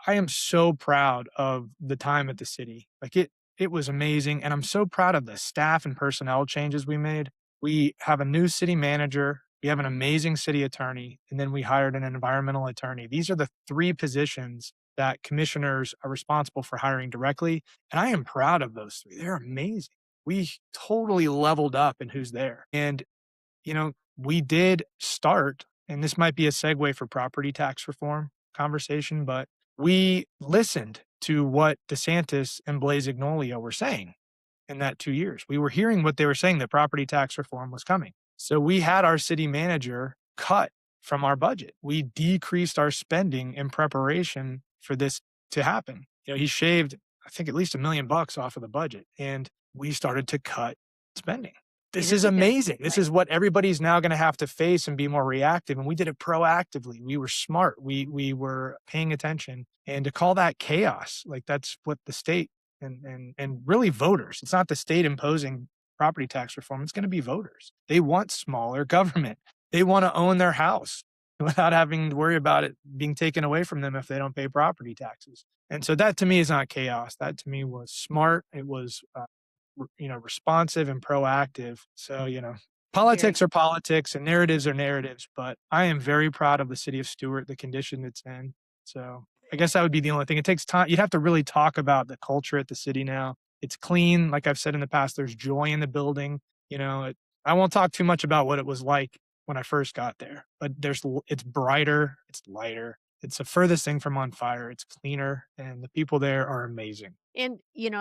S2: I am so proud of the time at the city. Like it was amazing. And I'm so proud of the staff and personnel changes we made. We have a new city manager. We have an amazing city attorney, and then we hired an environmental attorney. These are the three positions that commissioners are responsible for hiring directly. And I am proud of those three. They're amazing. We totally leveled up in who's there. And, we did start, and this might be a segue for property tax reform conversation, but we listened to what DeSantis and Blaze Ignolia were saying in that 2 years. We were hearing what they were saying, that property tax reform was coming. So we had our city manager cut from our budget. We decreased our spending in preparation for this to happen. He shaved, I think, at least $1 million off of the budget, and we started to cut spending.
S1: And
S2: This
S1: it's
S2: is
S1: a good
S2: amazing. This
S1: right.
S2: is what everybody's now going to have to face and be more reactive. And we did it proactively. We were smart. We were paying attention. And to call that chaos, like that's what the state and really voters. It's not the state imposing property tax reform. It's going to be voters. They want smaller government. They want to own their house without having to worry about it being taken away from them if they don't pay property taxes. And so that to me is not chaos. That to me was smart. It was responsive and proactive. So,
S1: Very.
S2: politics are politics and narratives are narratives, but I am very proud of the city of Stewart, the condition it's in. So I guess that would be the only thing. It takes time. You'd have to really talk about the culture at the city now. It's clean. Like I've said in the past, there's joy in the building. I won't talk too much about what it was like when I first got there, but it's brighter, it's lighter. It's the furthest thing from on fire. It's cleaner, and the people there are amazing.
S1: And,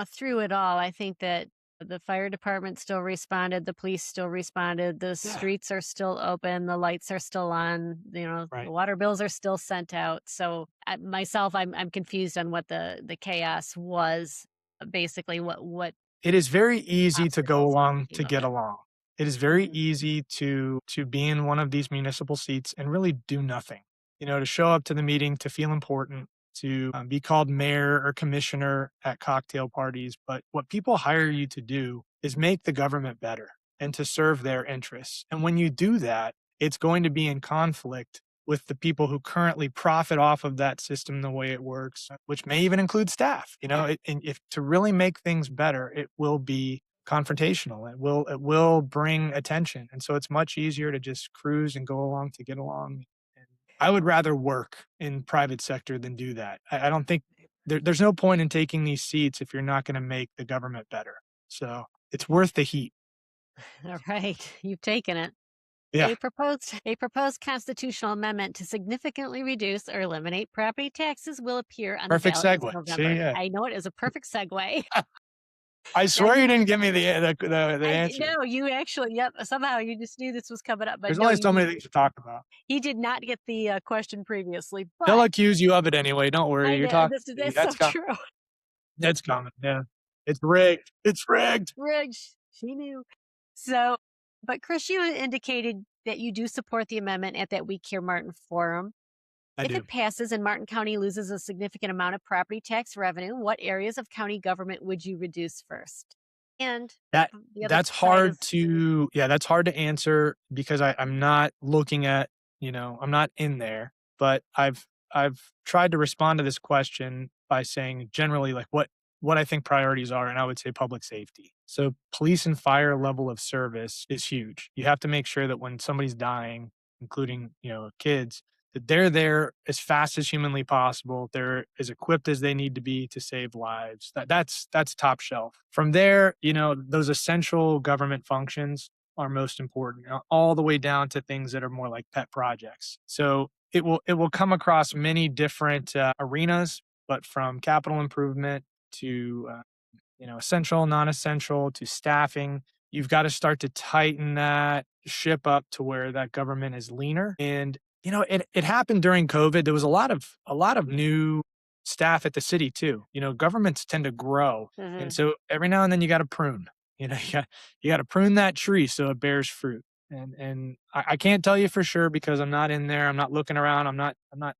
S1: through it all, I think that The fire department still responded, the police still responded, the
S2: Yeah.
S1: streets are still open, the lights are still on, the
S2: Right.
S1: water bills are still sent out. So, myself, I'm confused on what the chaos was, basically what
S2: It is very easy to go
S1: obstacles
S2: along
S1: came
S2: to
S1: of
S2: get
S1: it.
S2: along. It is very
S1: Mhm.
S2: easy to be in one of these municipal seats and really do nothing. To show up to the meeting, to feel important, to be called mayor or commissioner at cocktail parties. But what people hire you to do is make the government better and to serve their interests. And when you do that, it's going to be in conflict with the people who currently profit off of that system the way it works, which may even include staff. And if to really make things better, it will be confrontational. It will bring attention, and so it's much easier to just cruise and go along to get along. And I would rather work in private sector than do that. I don't think there's no point in taking these seats if you're not going to make the government better. So it's worth the heat.
S1: All right, you've taken it.
S2: Yeah,
S1: A proposed constitutional amendment to significantly reduce or eliminate property taxes will appear on the
S2: perfect
S1: ballot this
S2: segue. See,
S1: November.
S2: yeah.
S1: I know it is a perfect segue.
S2: I
S1: Now
S2: swear you didn't give me the answer.
S1: no, you actually, yep, somehow you just knew this was coming up, but
S2: There's
S1: no,
S2: only
S1: you
S2: so
S1: did.
S2: many things to talk about.
S1: He did not get the question previously,
S2: They'll
S1: but
S2: accuse you of it anyway. Don't worry.
S1: I
S2: You're
S1: know
S2: talking
S1: this.
S2: to me.
S1: That's so
S2: That's coming.
S1: true.
S2: That's coming. Yeah. It's rigged. It's rigged.
S1: Ridge, she knew. So, but Chris, you indicated that you do support the amendment at that We Care Martin forum.
S2: I
S1: If
S2: do.
S1: it passes and Martin County loses a significant amount of property tax revenue, what areas of county government would you reduce first? And
S2: That
S1: the other
S2: that's
S1: side
S2: hard
S1: is
S2: to yeah, that's hard to answer because I'm not looking at, I'm not in there, but I've tried to respond to this question by saying generally like what I think priorities are, and I would say public safety. So police and fire level of service is huge. You have to make sure that when somebody's dying, including, kids, that they're there as fast as humanly possible. They're as equipped as they need to be to save lives. That's top shelf. From there, those essential government functions are most important, all the way down to things that are more like pet projects. So it will come across many different arenas, but from capital improvement to essential, non-essential to staffing. You've got to start to tighten that ship up to where that government is leaner. And it happened during COVID. There was a lot of new staff at the city too. Governments tend to grow, and
S1: Mhm.
S2: so every now and then you got to prune. You got to prune that tree so it bears fruit. And I can't tell you for sure because I'm not in there. I'm not looking around. I'm not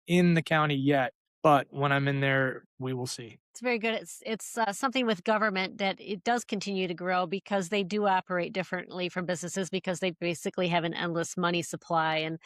S2: in the county yet. But when I'm in there, we will see.
S1: It's very good. It's something with government that it does continue to grow because they do operate differently from businesses because they basically have an endless money supply, and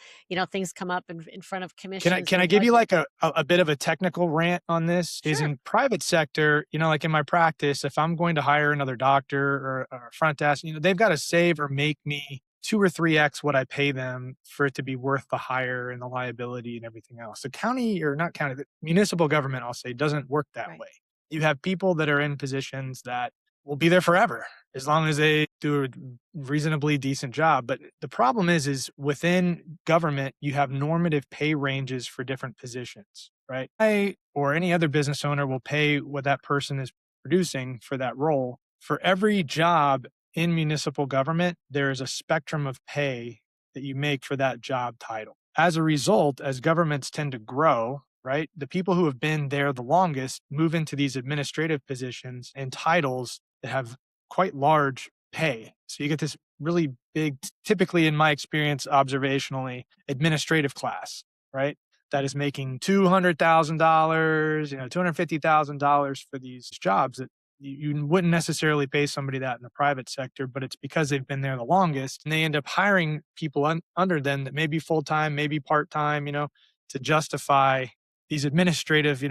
S1: things come up in front of
S2: Can I
S1: commissions
S2: can
S1: or
S2: I give you
S1: budget.
S2: like a bit of a technical rant on this? Is
S1: Sure,
S2: in private sector, like in my practice, if I'm going to hire another doctor or a front desk, they've got to save or make me 2 or 3x what I pay them for it to be worth the hire and the liability and everything else. The county or not county, the municipal government, I'll say, doesn't work that
S1: right.
S2: way. You have people that are in positions that will be there forever as long as they do a reasonably decent job. But the problem is within government, you have normative pay ranges for different positions, right? I or any other business owner will pay what that person is producing for that role. For every job in municipal government, there is a spectrum of pay that you make for that job title. As a result, as governments tend to grow, right, the people who have been there the longest move into these administrative positions and titles that have quite large pay. So you get this really big, typically in my experience, observationally, administrative class, right? That is making $200,000, $250,000 for these jobs that you wouldn't necessarily pay somebody that in the private sector, but it's because they've been there the longest and they end up hiring people under them that may be full time, maybe part time, to justify these administrative,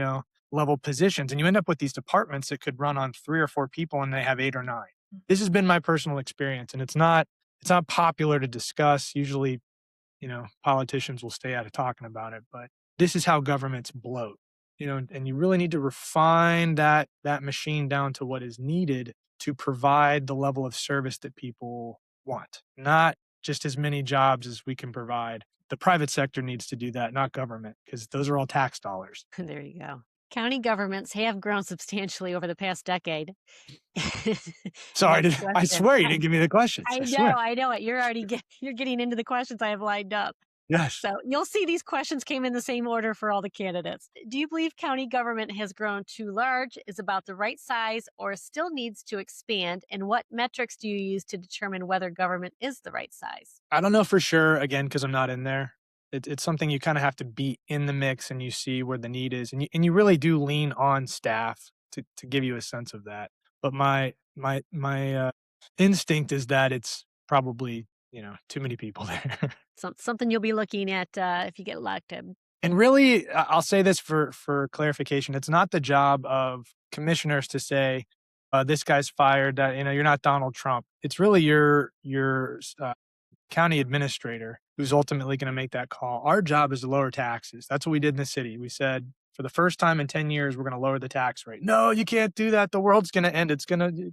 S2: level positions. And you end up with these departments that could run on 3 or 4 people and they have 8 or 9. This has been my personal experience, and it's not popular to discuss. Usually, politicians will stay out of talking about it, but this is how governments bloat. And you really need to refine that machine down to what is needed to provide the level of service that people want, not just as many jobs as we can provide. The private sector needs to do that, not government, because those are all tax dollars.
S1: There you go. County governments have grown substantially over the past decade.
S2: Sorry,
S1: Next
S2: I
S1: question.
S2: swear you didn't give me the questions. I swear.
S1: I know it. You're already you're getting into the questions I have lined up.
S2: Yes.
S1: So you'll see these questions came in the same order for all the candidates. Do you believe county government has grown too large, is about the right size, or still needs to expand? And what metrics do you use to determine whether government is the right size?
S2: I don't know for sure, again, because I'm not in there. It's something you kinda have to be in the mix and you see where the need is, and you really do lean on staff to give you a sense of that. But my instinct is that it's probably, too many people there.
S1: Something you'll be looking at if you get elected.
S2: And really, I'll say this for clarification, it's not the job of commissioners to say, "This guy's fired," you're not Donald Trump. It's really your county administrator who's ultimately going to make that call. Our job is to lower taxes. That's what we did in the city. We said for the first time in 10 years, we're going to lower the tax rate. No, you can't do that. The world's going to end.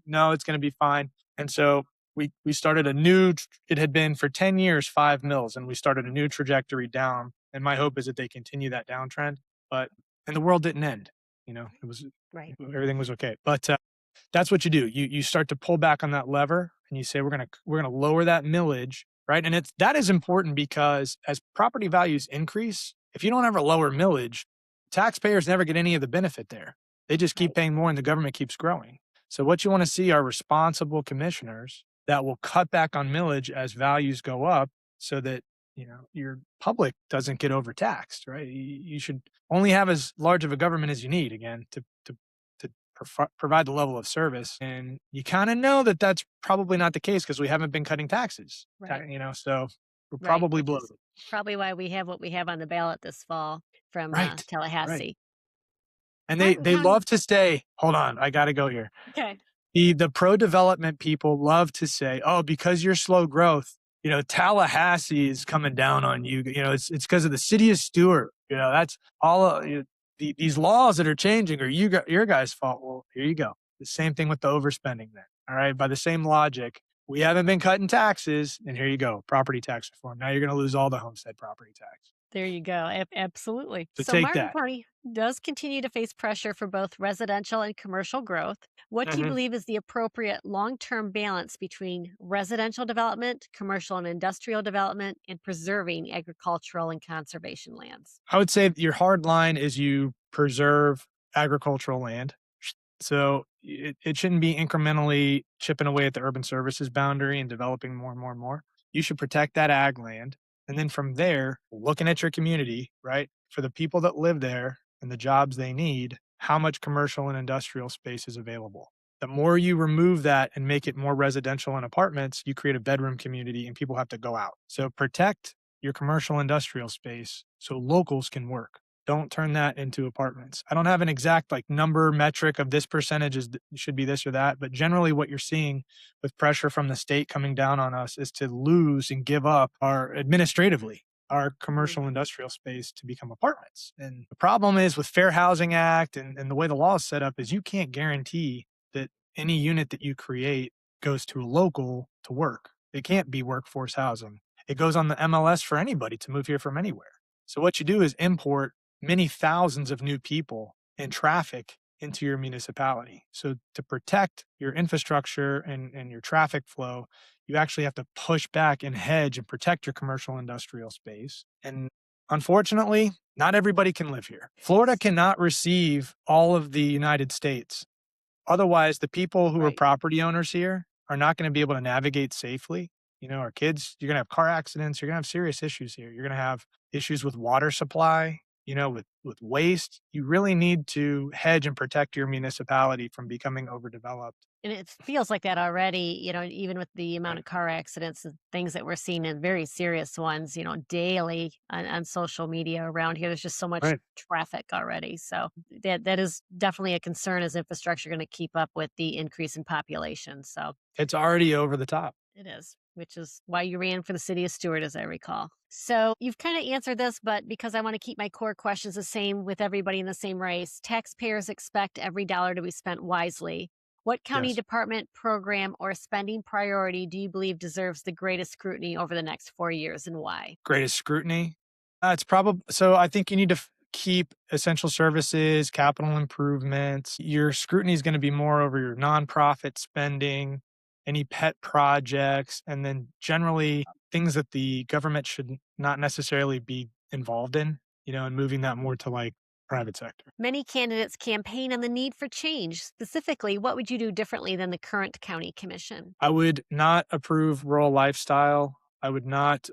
S2: No, it's going to be fine. And so we started it had been for 10 years, 5 mils, and we started a new trajectory down. And my hope is that they continue that downtrend. And the world didn't end. It was,
S1: Right.
S2: everything was okay. But that's what you do. You start to pull back on that lever and you say we're gonna lower that millage, right? And that is important because as property values increase, if you don't ever lower millage, taxpayers never get any of the benefit there. They just keep
S1: Right.
S2: paying more and the government keeps growing. So what you want to see are responsible commissioners that will cut back on millage as values go up so that your public doesn't get overtaxed, right? You should only have as large of a government as you need, again, to provide the level of service. And you kind of know that that's probably not the case because we haven't been cutting taxes,
S1: Right.
S2: so we're
S1: Right.
S2: probably
S1: Which is
S2: bloated.
S1: probably why we have what we have on the ballot this fall from
S2: Right. Right.
S1: Tallahassee.
S2: And they
S1: Martin
S2: they
S1: County.
S2: love to say, hold on, I got to go here.
S1: Okay.
S2: The pro-development people love to say, "Oh, because you're slow growth, Tallahassee is coming down on you. It's because of the city of Stewart. That's all these laws that are changing are your guys' fault." Well, here you go. The same thing with the overspending then. All right, by the same logic, we haven't been cutting taxes, and here you go, property tax reform. Now you're going to lose all the homestead property tax.
S1: There you go. Absolutely.
S2: So
S1: So
S2: take
S1: Martin
S2: that.
S1: County does continue to face pressure for both residential and commercial growth. What do you
S2: Mhm.
S1: believe is the appropriate long term balance between residential development, commercial and industrial development, and preserving agricultural and conservation lands?
S2: I would say your hard line is you preserve agricultural land. So it shouldn't be incrementally chipping away at the urban services boundary and developing more and more and more. You should protect that ag land. And then from there, looking at your community, right? For the people that live there and the jobs they need, how much commercial and industrial space is available. The more you remove that and make it more residential and apartments, you create a bedroom community and people have to go out. So protect your commercial industrial space so locals can work. Don't turn that into apartments. I don't have an exact number metric of this percentage should be this or that, but generally what you're seeing with pressure from the state coming down on us is to lose and give up our
S1: Mhm.
S2: commercial industrial space to become apartments. And the problem is with Fair Housing Act and the way the law is set up is you can't guarantee that any unit that you create goes to a local to work. It can't be workforce housing. It goes on the MLS for anybody to move here from anywhere. So what you do is import many thousands of new people and traffic into your municipality. So to protect your infrastructure and your traffic flow, you actually have to push back and hedge and protect your commercial industrial space. And unfortunately, not everybody can live here. Florida cannot receive all of the United States. Otherwise, the people who are
S1: Right.
S2: property owners here are not going to be able to navigate safely. Our kids, you're going to have car accidents, you're going to have serious issues here. You're going to have issues with water supply, with waste. You really need to hedge and protect your municipality from becoming overdeveloped.
S1: And it feels like that already, even with the amount
S2: Right.
S1: of car accidents and things that we're seeing and very serious ones, daily on social media around here. There's just so much
S2: Right.
S1: traffic already. So that is definitely a concern. Is infrastructure going to keep up with the increase in population? So
S2: It's already over the top.
S1: it is, which is why you ran for the city of Stewart, as I recall. So you've kind of answered this, but because I want to keep my core questions the same with everybody in the same race, taxpayers expect every dollar to be spent wisely. What county
S2: Yes.
S1: department, program, or spending priority do you believe deserves the greatest scrutiny over the next 4 years and why?
S2: Greatest scrutiny. It's probably so. I think you need to keep essential services, capital improvements. Your scrutiny is going to be more over your nonprofit spending, any pet projects, and then generally things that the government should not necessarily be involved in, and moving that more to like private sector.
S1: Many candidates campaign on the need for change. Specifically, what would you do differently than the current county commission?
S2: I would not approve rural lifestyle. I would not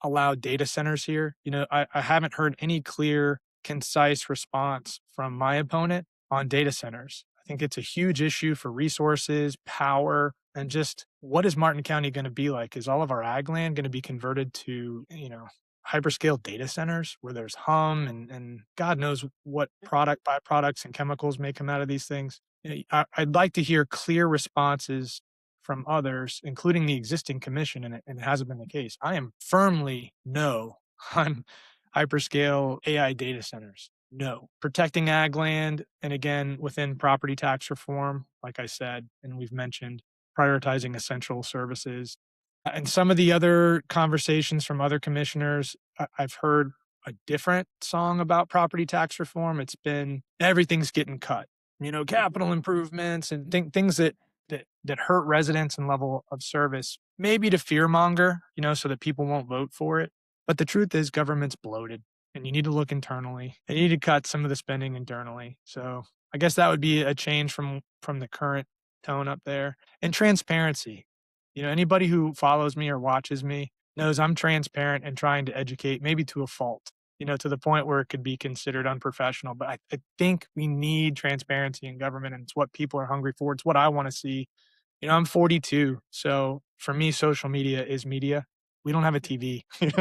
S2: allow data centers here. I haven't heard any clear, concise response from my opponent on data centers. I think it's a huge issue for resources, power, and just what is Martin County going to be like? Is all of our ag land going to be converted to, hyperscale data centers where there's and God knows what byproducts and chemicals may come out of these things? I'd like to hear clear responses from others, including the existing commission, and it hasn't been the case. I am firmly no on hyperscale AI data centers. No. Protecting ag land, and again, within property tax reform, like I said, and we've mentioned, prioritizing essential services. And some of the other conversations from other commissioners, I've heard a different song about property tax reform. It's been everything's getting cut, capital improvements and things that hurt residents and level of service, maybe to fearmonger, so that people won't vote for it. But the truth is, government's bloated, and you need to look internally. And you need to cut some of the spending internally. So I guess that would be a change from the current tone up there. And transparency. Anybody who follows me or watches me knows I'm transparent and trying to educate, maybe to a fault, to the point where it could be considered unprofessional. But I think we need transparency in government, and it's what people are hungry for. It's what I want to see. I'm 42, so for me, social media is media. We don't have a TV, in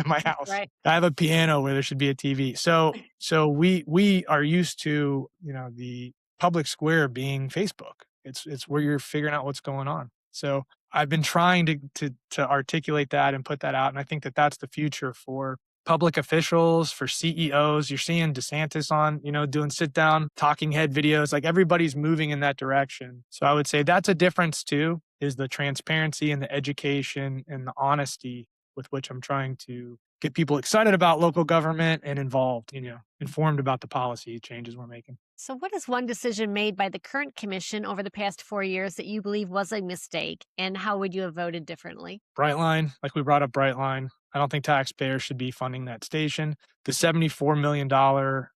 S2: my house.
S1: Right.
S2: I have a piano where there should be a TV. So we are used to, the public square being Facebook. It's where you're figuring out what's going on. So I've been trying to articulate that and put that out, and I think that that's the future for public officials, for CEOs. You're seeing DeSantis on, doing sit down talking head videos. Like everybody's moving in that direction. So I would say that's a difference too, is the transparency and the education and the honesty with which I'm trying to get people excited about local government and involved, informed about the policy changes we're making.
S1: So, what is one decision made by the current commission over the past 4 years that you believe was a mistake, and how would you have voted differently?
S2: Brightline, like we brought up Brightline. I don't think taxpayers should be funding that station. The $74 million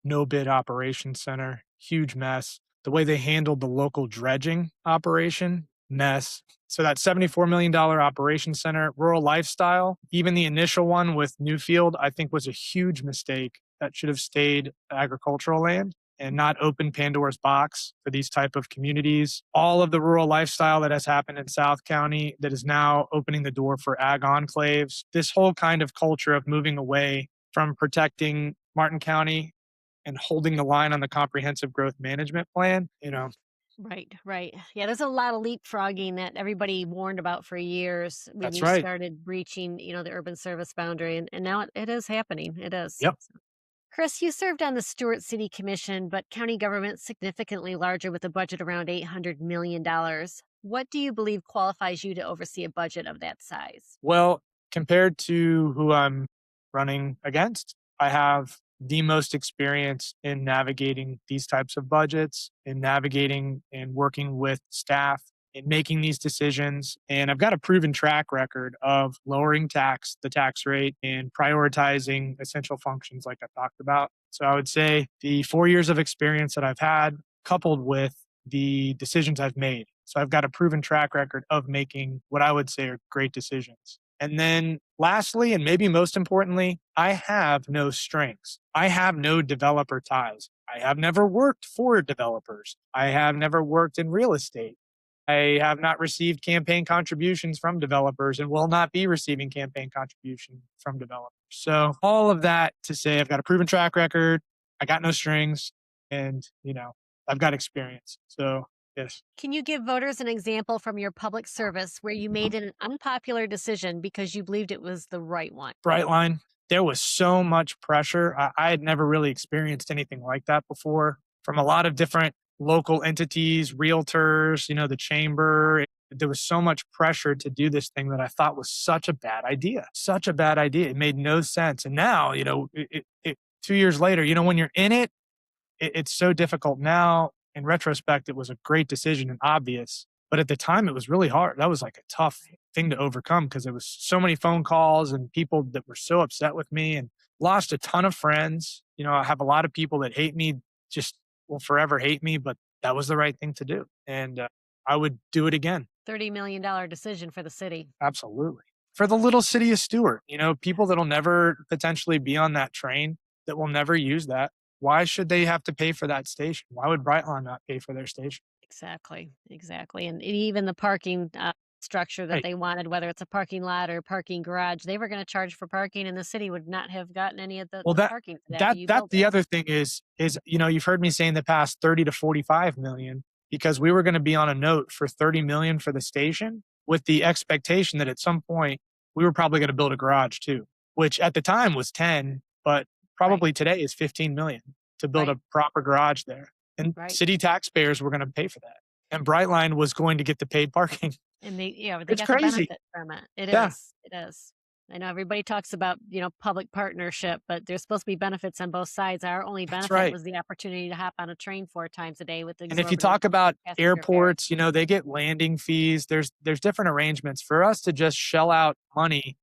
S2: no bid operations center, huge mess. The way they handled the local dredging operation, mess. So that $74 million operations center, rural lifestyle, even the initial one with Newfield, I think was a huge mistake. That should have stayed agricultural land and not open Pandora's box for these type of communities. All of the rural lifestyle that has happened in South County that is now opening the door for ag enclaves. This whole kind of culture of moving away from protecting Martin County and holding the line on the comprehensive growth management plan,
S1: Right, right. Yeah, there's a lot of leapfrogging that everybody warned about for years when
S2: that's
S1: you
S2: right.
S1: started breaching, the urban service boundary, and now it is happening. It is.
S2: Yep.
S1: Chris, you served on the Stewart City Commission, but county government's significantly larger with a budget around $800 million. What do you believe qualifies you to oversee a budget of that size?
S2: Well, compared to who I'm running against, I have the most experience in navigating these types of budgets, in navigating and working with staff in making these decisions. And I've got a proven track record of lowering the tax rate, and prioritizing essential functions like I talked about. So I would say the 4 years of experience that I've had, coupled with the decisions I've made. So I've got a proven track record of making what I would say are great decisions. And then lastly, and maybe most importantly, I have no strings. I have no developer ties. I have never worked for developers. I have never worked in real estate. I have not received campaign contributions from developers and will not be receiving campaign contribution from developers. So all of that to say I've got a proven track record. I got no strings, and, I've got experience. So yes.
S1: Can you give voters an example from your public service where you made an unpopular decision because you believed it was the right one?
S2: Brightline, there was so much pressure. I had never really experienced anything like that before from a lot of different local entities, realtors, the chamber. There was so much pressure to do this thing that I thought was such a bad idea. Such a bad idea. It made no sense. And now, 2 years later, when you're in it, it's so difficult now. In retrospect, it was a great decision and obvious, but at the time it was really hard. That was like a tough thing to overcome because there was so many phone calls and people that were so upset with me, and lost a ton of friends. I have a lot of people that hate me, just will forever hate me, but that was the right thing to do. And I would do it again.
S1: $30 million decision for the city.
S2: Absolutely. For the little city of Stewart, people that'll never potentially be on that train, that will never use that. Why should they have to pay for that station? Why would Brightline not pay for their station?
S1: Exactly, exactly, and even the parking, structure that
S2: Right.
S1: they wanted, whether it's a parking lot or parking garage, they were gonna charge for parking, and the city would not have gotten any of the
S2: Well,
S1: the
S2: that
S1: parking for that, but
S2: that
S1: you
S2: that's
S1: built
S2: the
S1: it.
S2: other thing is you've heard me say in the past 30 to 45 million, because we were going to be on a note for 30 million for the station, with the expectation that at some point we were probably going to build a garage too, which at the time was 10, but
S1: Right,
S2: probably today is 15 million to build
S1: right,
S2: a proper garage there. And
S1: right,
S2: city taxpayers were going to pay for that. And Brightline was going to get the paid parking.
S1: and they
S2: It's
S1: got the
S2: crazy.
S1: benefit from it.
S2: Yeah,
S1: It is. I know everybody talks about, public partnership, but there's supposed to be benefits on both sides. Our only
S2: that's
S1: benefit
S2: right.
S1: was the opportunity to hop on a train 4 times a day with
S2: And if you
S1: exorbitant
S2: talk about
S1: passenger fares.
S2: airports, they get landing fees. There's different arrangements for us to just shell out money.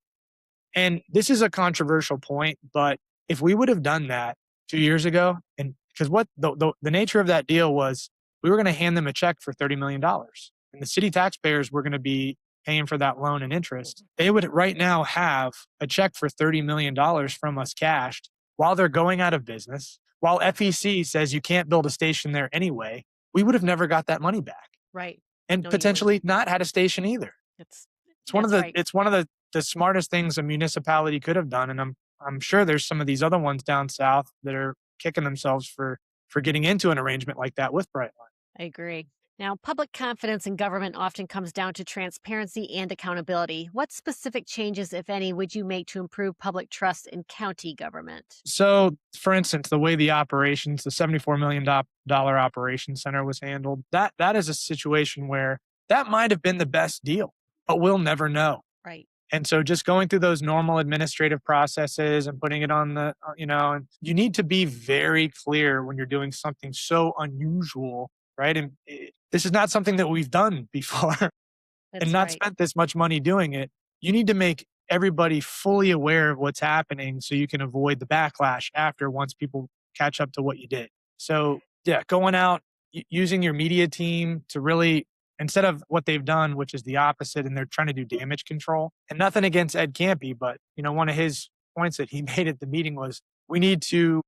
S2: And this is a controversial point, but if we would have done that 2 years ago, and because what the nature of that deal was, we were going to hand them a check for $30 million, and the city taxpayers were going to be paying for that loan and interest. They would right now have a check for $30 million from us cashed while they're going out of business, while FEC says you can't build a station there anyway. We would have never got that money back,
S1: Right.
S2: and
S1: No, you wouldn't.
S2: potentially not had a station either.
S1: It's
S2: It's one of
S1: that's
S2: the
S1: right.
S2: it's one of the smartest things a municipality could have done, and I'm sure there's some of these other ones down south that are kicking themselves for getting into an arrangement like that with Brightline.
S1: I agree. Now, public confidence in government often comes down to transparency and accountability. What specific changes, if any, would you make to improve public trust in county government?
S2: So, for instance, the way the $74 million operations center was handled, that is a situation where that might have been the best deal, but we'll never know.
S1: Right.
S2: And so just going through those normal administrative processes and putting it on and you need to be very clear when you're doing something so unusual, right? And this is not something that we've done before and
S1: That's
S2: not
S1: right.
S2: spent this much money doing it. You need to make everybody fully aware of what's happening so you can avoid the backlash after, once people catch up to what you did. So, yeah, going out, using your media team to really, instead of what they've done, which is the opposite, and they're trying to do damage control. And nothing against Ed Campy, but one of his points that he made at the meeting was, we need to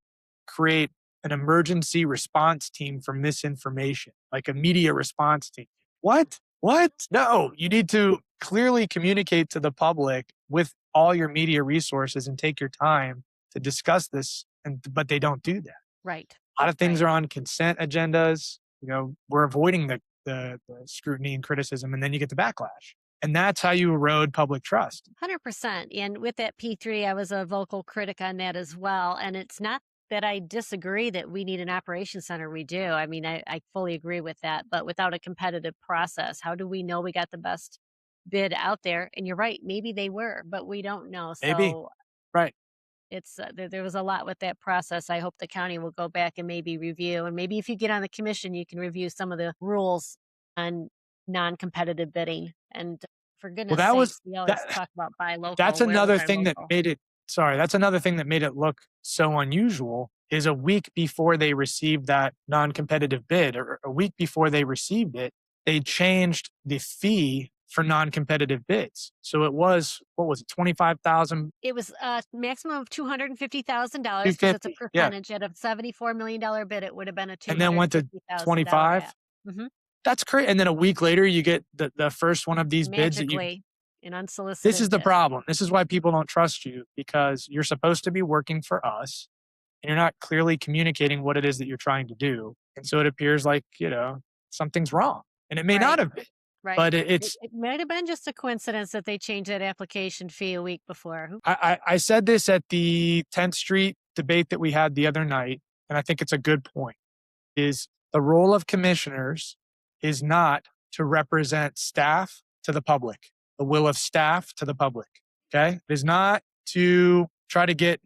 S2: create an emergency response team for misinformation, like a media response team. What? What? No, you need to clearly communicate to the public with all your media resources and take your time to discuss this. But they don't do that.
S1: Right.
S2: A lot of things
S1: Right.
S2: are on consent agendas. We're avoiding the scrutiny and criticism, and then you get the backlash. And that's how you erode public trust.
S1: 100%. And with that P3, I was a vocal critic on that as well. And it's not that I disagree that we need an operations center. We do. I mean, I fully agree with that. But without a competitive process, how do we know we got the best bid out there? And you're right. Maybe they were, but we don't know.
S2: Maybe.
S1: So
S2: Right.
S1: it's there was a lot with that process. I hope the county will go back and maybe review. And maybe if you get on the commission, you can review some of the rules on non-competitive bidding. And for
S2: Well,
S1: goodness
S2: that was
S1: sakes, we always
S2: that
S1: talk about buy
S2: that's
S1: local. Where was
S2: another
S1: our
S2: thing that
S1: local?
S2: made it sorry, that's another thing that made it look so unusual, is a week before they received that non-competitive bid, or a week before they received it, they changed the fee for non-competitive bids. So it was, what was it, 25,000,
S1: It was a maximum of $250,000 because it's a
S2: 250. Yeah.
S1: percentage. At a $74 million bid, it would have been a
S2: And then went to
S1: $250,000
S2: 25.
S1: app. Hmm.
S2: That's crazy. And then a week later, you get the first one of these bids that you.
S1: Magically, an
S2: This is
S1: unsolicited
S2: the
S1: bid.
S2: problem. This is why people don't trust you, because you're supposed to be working for us and you're not clearly communicating what it is that you're trying to do. And so it appears like, something's wrong. And it may not
S1: Right.
S2: have been,
S1: Right.
S2: but
S1: It, it might have been just a coincidence that they changed that application fee a week before.
S2: I said this at the 10th Street debate that we had the other night, and I think it's a good point, is the role of commissioners is not to represent staff to the public, the will of staff to the public. Okay. It is not to try to get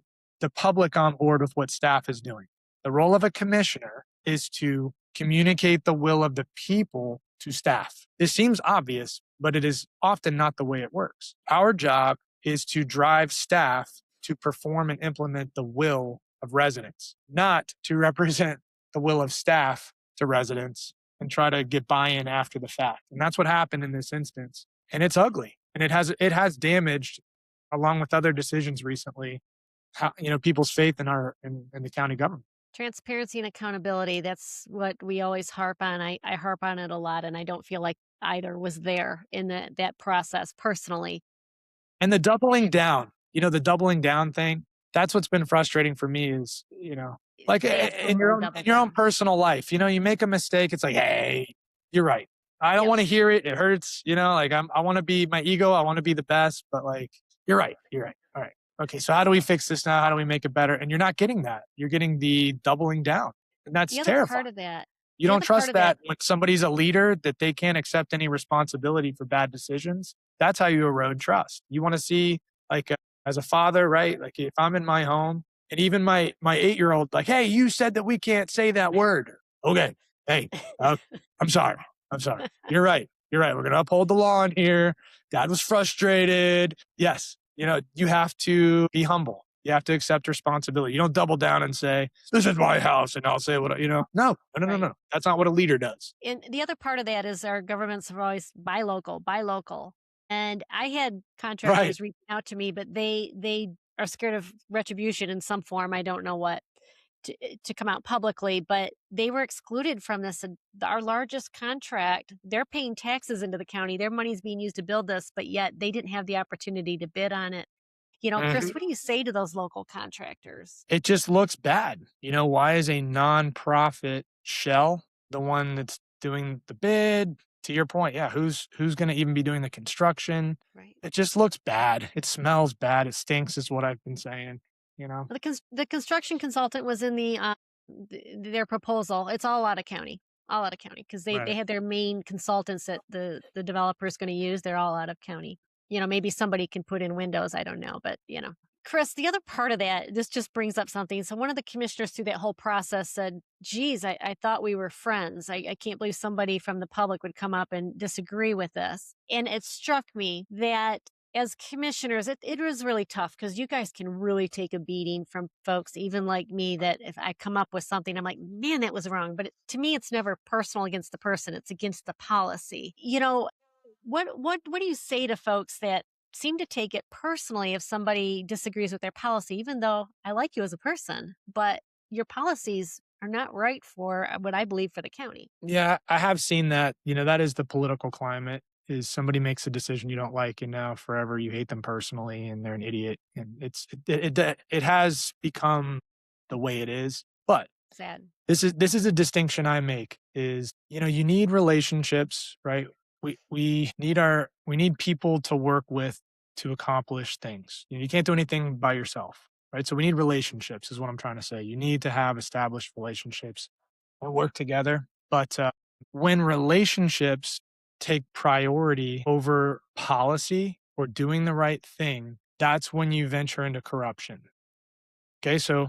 S2: the public on board with what staff is doing. The role of a commissioner is to communicate the will of the people to staff. This seems obvious, but it is often not the way it works. Our job is to drive staff to perform and implement the will of residents, not to represent the will of staff to residents and try to get buy-in after the fact. And that's what happened in this instance. And it's ugly. And it has damaged, along with other decisions recently, how, people's faith in in the county government.
S1: Transparency and accountability, that's what we always harp on. I harp on it a lot, and I don't feel like either was there in that process personally.
S2: And the doubling down, the doubling down thing, that's what's been frustrating for me is, like
S1: They
S2: in your
S1: absolutely
S2: own
S1: doubled down.
S2: personal life, you make a mistake, it's like, hey, you're right. I don't
S1: Yep.
S2: want to hear it. It hurts, like I want to be my ego. I want to be the best, but like, you're right. You're right. All right. Okay. So how do we fix this now? How do we make it better? And you're not getting that. You're getting the doubling down. And that's
S1: The other
S2: terrifying.
S1: part of that
S2: You
S1: the
S2: don't
S1: other part
S2: trust
S1: of that
S2: that when somebody's a leader that they can't accept any responsibility for bad decisions. That's how you erode trust. You want to see, like, as a father, right? Like, if I'm in my home and even my 8-year-old, like, hey, you said that we can't say that word. Okay, hey, uh, I'm sorry. I'm sorry. You're right. You're right. We're gonna uphold the law in here. Dad was frustrated. Yes, you have to be humble. You have to accept responsibility. You don't double down and say, "This is my house," and I'll say what No, no, no, no,
S1: right.
S2: no. That's not what a leader does.
S1: And the other part of that is our governments are always buy local, buy local. And I had
S2: Right.
S1: contractors reaching out to me, but they are scared of retribution in some form. I don't know what to come out publicly, but they were excluded from this. And our largest contract, they're paying taxes into the county. Their money's being used to build this, but yet they didn't have the opportunity to bid on it. Chris,
S2: Mhm.
S1: what do you say to those local contractors?
S2: It just looks bad. Why is a nonprofit shell the one that's doing the bid? To your point, yeah, who's going to even be doing the construction?
S1: Right.
S2: It just looks bad. It smells bad. It stinks, is what I've been saying. You know,
S1: The construction consultant was in their proposal. It's all out of county because they
S2: right?
S1: had their main consultants that the developer is going to use. They're all out of county. Maybe somebody can put in windows. I don't know, but Chris, the other part of that, this just brings up something. So one of the commissioners through that whole process said, geez, I thought we were friends. I can't believe somebody from the public would come up and disagree with this. And it struck me that as commissioners, it was really tough because you guys can really take a beating from folks, even like me, that if I come up with something, I'm like, man, that was wrong. But to me, it's never personal against the person, it's against the policy. What do you say to folks that seem to take it personally if somebody disagrees with their policy, even though I like you as a person, but your policies are not right for what I believe for the county?
S2: Yeah, I have seen that. That is the political climate. Is somebody makes a decision you don't like, and now forever you hate them personally, and they're an idiot, and it has become the way it is. But
S1: Sad.
S2: this is a distinction I make is, you need relationships, right? We need people to work with to accomplish things. You can't do anything by yourself, right? So we need relationships is what I'm trying to say. You need to have established relationships or work together. But when relationships take priority over policy or doing the right thing, that's when you venture into corruption. Okay, so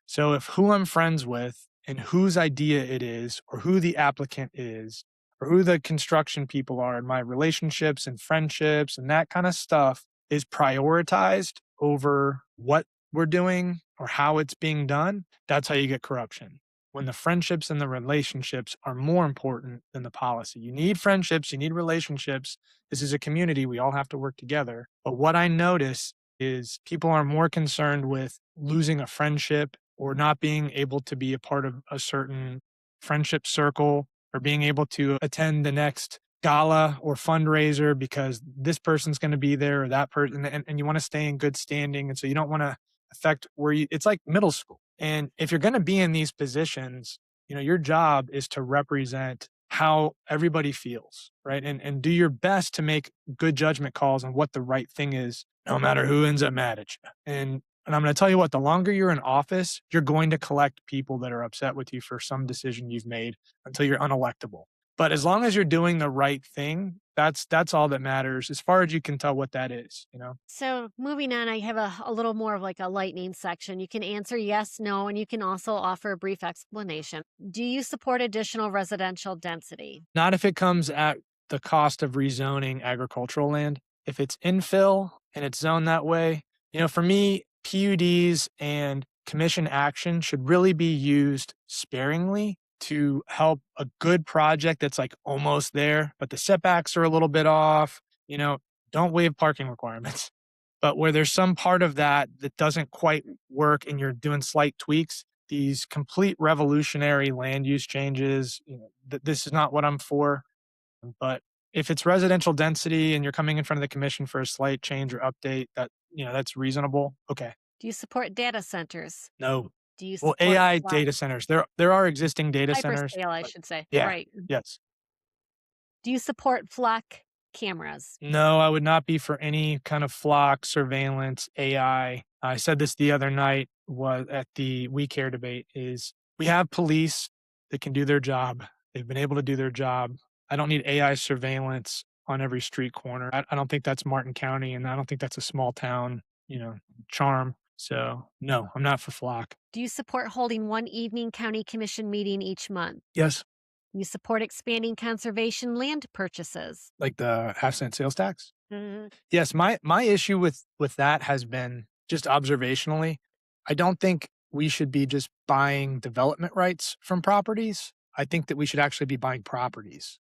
S2: if who I'm friends with and whose idea it is, or who the applicant is, or who the construction people are in my relationships and friendships and that kind of stuff is prioritized over what we're doing or how it's being done, that's how you get corruption. When the friendships and the relationships are more important than the policy. You need friendships, you need relationships. This is a community. We all have to work together. But what I notice is people are more concerned with losing a friendship or not being able to be a part of a certain friendship circle or being able to attend the next gala or fundraiser because this person's going to be there or that person and you want to stay in good standing and so you don't want to affect where you it's like middle school. And if you're going to be in these positions, your job is to represent how everybody feels, right? And do your best to make good judgment calls on what the right thing is, no matter who ends up mad at you. And I'm going to tell you what, the longer you're in office, you're going to collect people that are upset with you for some decision you've made until you're unelectable. But as long as you're doing the right thing, that's all that matters as far as you can tell what that is, you know?
S1: So, moving on, I have a little more of like a lightning section. You can answer yes, no, and you can also offer a brief explanation. Do you support additional residential density?
S2: Not if it comes at the cost of rezoning agricultural land. If it's infill and it's zoned that way, for me, PUDs and commission action should really be used sparingly to help a good project that's like almost there, but the setbacks are a little bit off. You know, don't waive parking requirements. But where there's some part of that that doesn't quite work and you're doing slight tweaks, these complete revolutionary land use changes, this is not what I'm for. But if it's residential density and you're coming in front of the commission for a slight change or update, that's reasonable. Okay.
S1: Do you support data centers?
S2: No.
S1: Do you
S2: Well,
S1: support
S2: AI
S1: flat
S2: data centers. There are existing data centers,
S1: hyperscale, I
S2: but
S1: should say?
S2: yeah.
S1: Right.
S2: Yes.
S1: Do you support flock cameras?
S2: No, I would not be for any kind of flock surveillance AI. I said this the other night was at the We Care debate is we have police that can do their job. They've been able to do their job. I don't need AI surveillance on every street corner. I don't think that's Martin County and I don't think that's a small town, charm. So no, I'm not for flock.
S1: Do you support holding one evening county commission meeting each month?
S2: Yes,
S1: You support expanding conservation land purchases?
S2: like the half-cent sales tax.
S1: Mhm.
S2: Yes, my issue with that has been just observationally. I don't think we should be just buying development rights from properties. I think that we should actually be buying properties.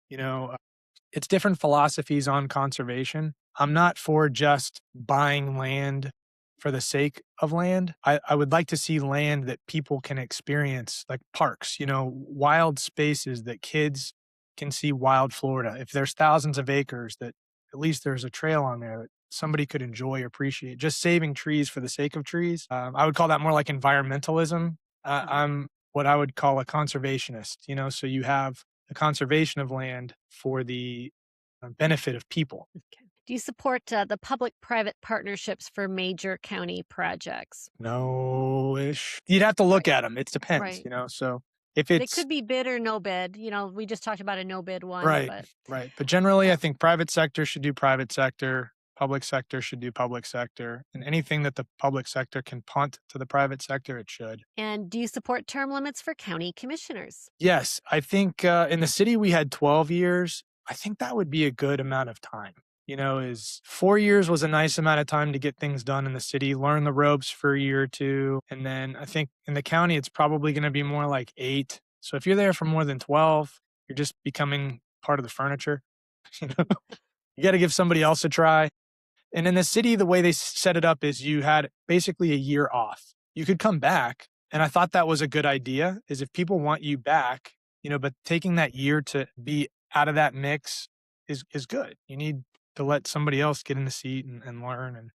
S2: It's different philosophies on conservation. I'm not for just buying land for the sake of land. I would like to see land that people can experience, like parks, wild spaces that kids can see wild Florida. If there's thousands of acres, that at least there's a trail on there that somebody could enjoy or appreciate. Just saving trees for the sake of trees. I would call that more like environmentalism.
S1: Mhm.
S2: I'm what I would call a conservationist, so you have the conservation of land for the benefit of people.
S1: Okay. Do you support the public private partnerships for major county projects?
S2: No ish. You'd have to look
S1: Right.
S2: at them. It depends,
S1: Right.
S2: So if
S1: They
S2: it's
S1: could be bid or no bid. We just talked about a no bid one,
S2: right,
S1: but
S2: right. But generally, I
S1: uh,
S2: think private sector should do private sector, public sector should do public sector, and anything that the public sector can punt to the private sector, it should.
S1: and do you support term limits for county commissioners?
S2: Yes, I think in the city we had 12 years. I think that would be a good amount of time. Is 4 years was a nice amount of time to get things done in the city, learn the ropes for a year or two. And then I think in the county, it's probably going to be more like 8. So if you're there for more than 12, you're just becoming part of the furniture. You know, you got to give somebody else a try. And in the city, the way they set it up is you had basically a year off. You could come back. And I thought that was a good idea is if people want you back, but taking that year to be out of that mix is good. You need to let somebody else get in the seat and learn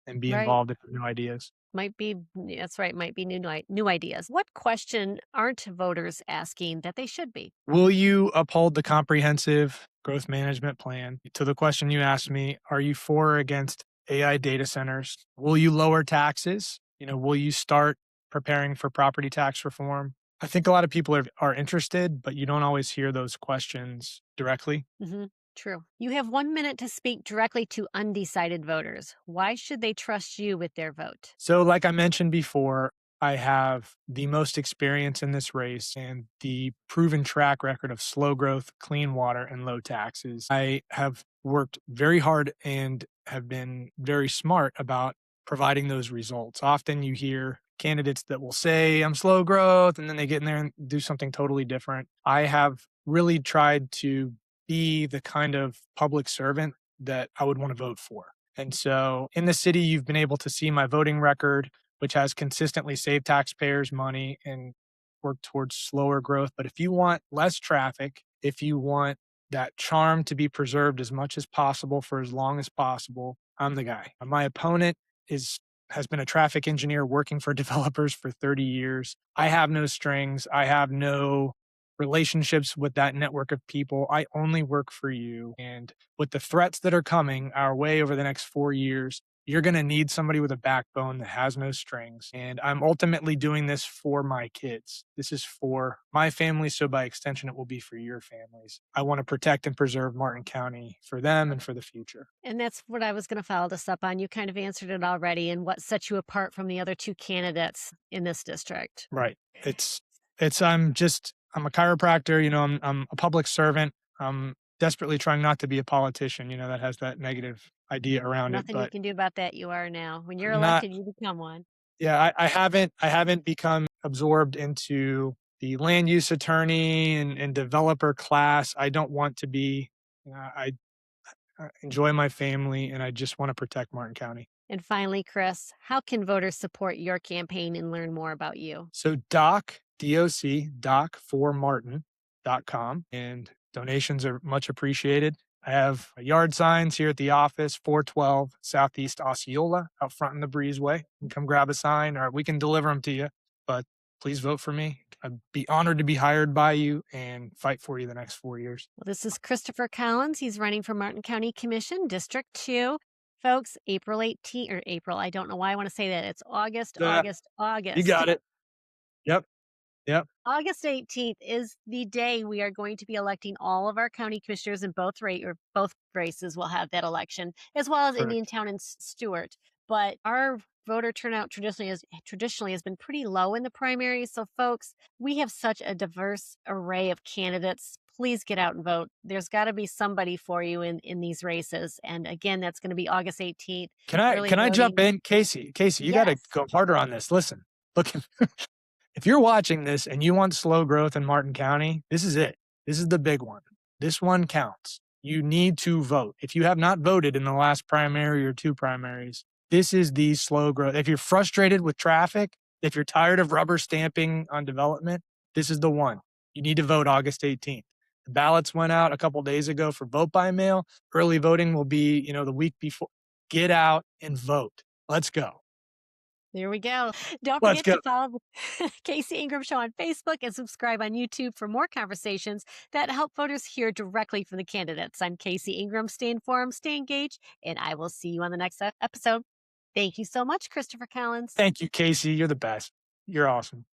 S2: and be
S1: Right.
S2: involved in new ideas.
S1: Might be, that's right, might be new ideas. What question aren't voters asking that they should be?
S2: Will you uphold the comprehensive growth management plan? To the question you asked me, are you for or against AI data centers? Will you lower taxes? Will you start preparing for property tax reform? I think a lot of people are interested, but you don't always hear those questions directly.
S1: Hmm. True. You have 1 minute to speak directly to undecided voters. Why should they trust you with their vote?
S2: So, like I mentioned before, I have the most experience in this race and the proven track record of slow growth, clean water, and low taxes. I have worked very hard and have been very smart about providing those results. Often you hear candidates that will say, I'm slow growth, and then they get in there and do something totally different. I have really tried to be the kind of public servant that I would want to vote for. And so in the city, you've been able to see my voting record, which has consistently saved taxpayers money and worked towards slower growth. But if you want less traffic, if you want that charm to be preserved as much as possible for as long as possible, I'm the guy. My opponent is has been a traffic engineer working for developers for 30 years. I have no strings. I have no relationships with that network of people. I only work for you. And with the threats that are coming our way over the next 4 years, You're going to need somebody with a backbone that has no strings. And I'm ultimately doing this for my kids. This is for my family. So by extension, it will be for your families. I want to protect and preserve Martin County for them and for the future.
S1: And that's what I was going to follow this up on. You kind of answered it already, and what sets you apart from the other two candidates in this district.
S2: Right. It's, I'm a chiropractor, I'm a public servant. I'm desperately trying not to be a politician, that has that negative idea around it,
S1: Nothing you
S2: but
S1: can do about that. You are now. When you're
S2: I'm not.
S1: elected, you become one.
S2: Yeah, I haven't become absorbed into the land use attorney and developer class. I don't want to be. I enjoy my family, and I just want to protect Martin County.
S1: And finally, Chris, how can voters support your campaign and learn more about you?
S2: So doc for Martin.com, and donations are much appreciated. I have yard signs here at the office, 412 Southeast Osceola, out front in the breezeway. You can come grab a sign, or we can deliver them to you. But please vote for me. I'd be honored to be hired by you and fight for you the next 4 years.
S1: Well, this is Christopher Collins. He's running for Martin County Commission, District 2. Folks, April 18th, or April, I don't know why I want to say that. It's August,
S2: Uh,
S1: August,
S2: you
S1: August.
S2: got it. Yep. Yep.
S1: August 18th is the day we are going to be electing all of our county commissioners in both races will have that election, as well as
S2: Correct.
S1: Indiantown and Stewart. But our voter turnout traditionally has been pretty low in the primaries. So folks, we have such a diverse array of candidates. Please get out and vote. There's got to be somebody for you in these races. And again, that's going to be August 18th.
S2: Can I
S1: Early
S2: can I jump
S1: voting.
S2: in, Casey? Casey, you got to
S1: Yes.
S2: go harder on this. Listen, look, if you're watching this and you want slow growth in Martin County, this is it. This is the big one. This one counts. You need to vote. If you have not voted in the last primary or two primaries, this is the slow growth. If you're frustrated with traffic, if you're tired of rubber stamping on development, this is the one. You need to vote August 18th. The ballots went out a couple days ago for vote by mail. Early voting will be, the week before. Get out and vote. Let's go.
S1: There we go. Don't
S2: Let's
S1: forget
S2: go.
S1: to follow the Casey Ingram Show on Facebook and subscribe on YouTube for more conversations that help voters hear directly from the candidates. I'm Casey Ingram. Stay informed, stay engaged, and I will see you on the next episode. Thank you so much, Christopher Collins.
S2: Thank you, Casey. You're the best. You're awesome.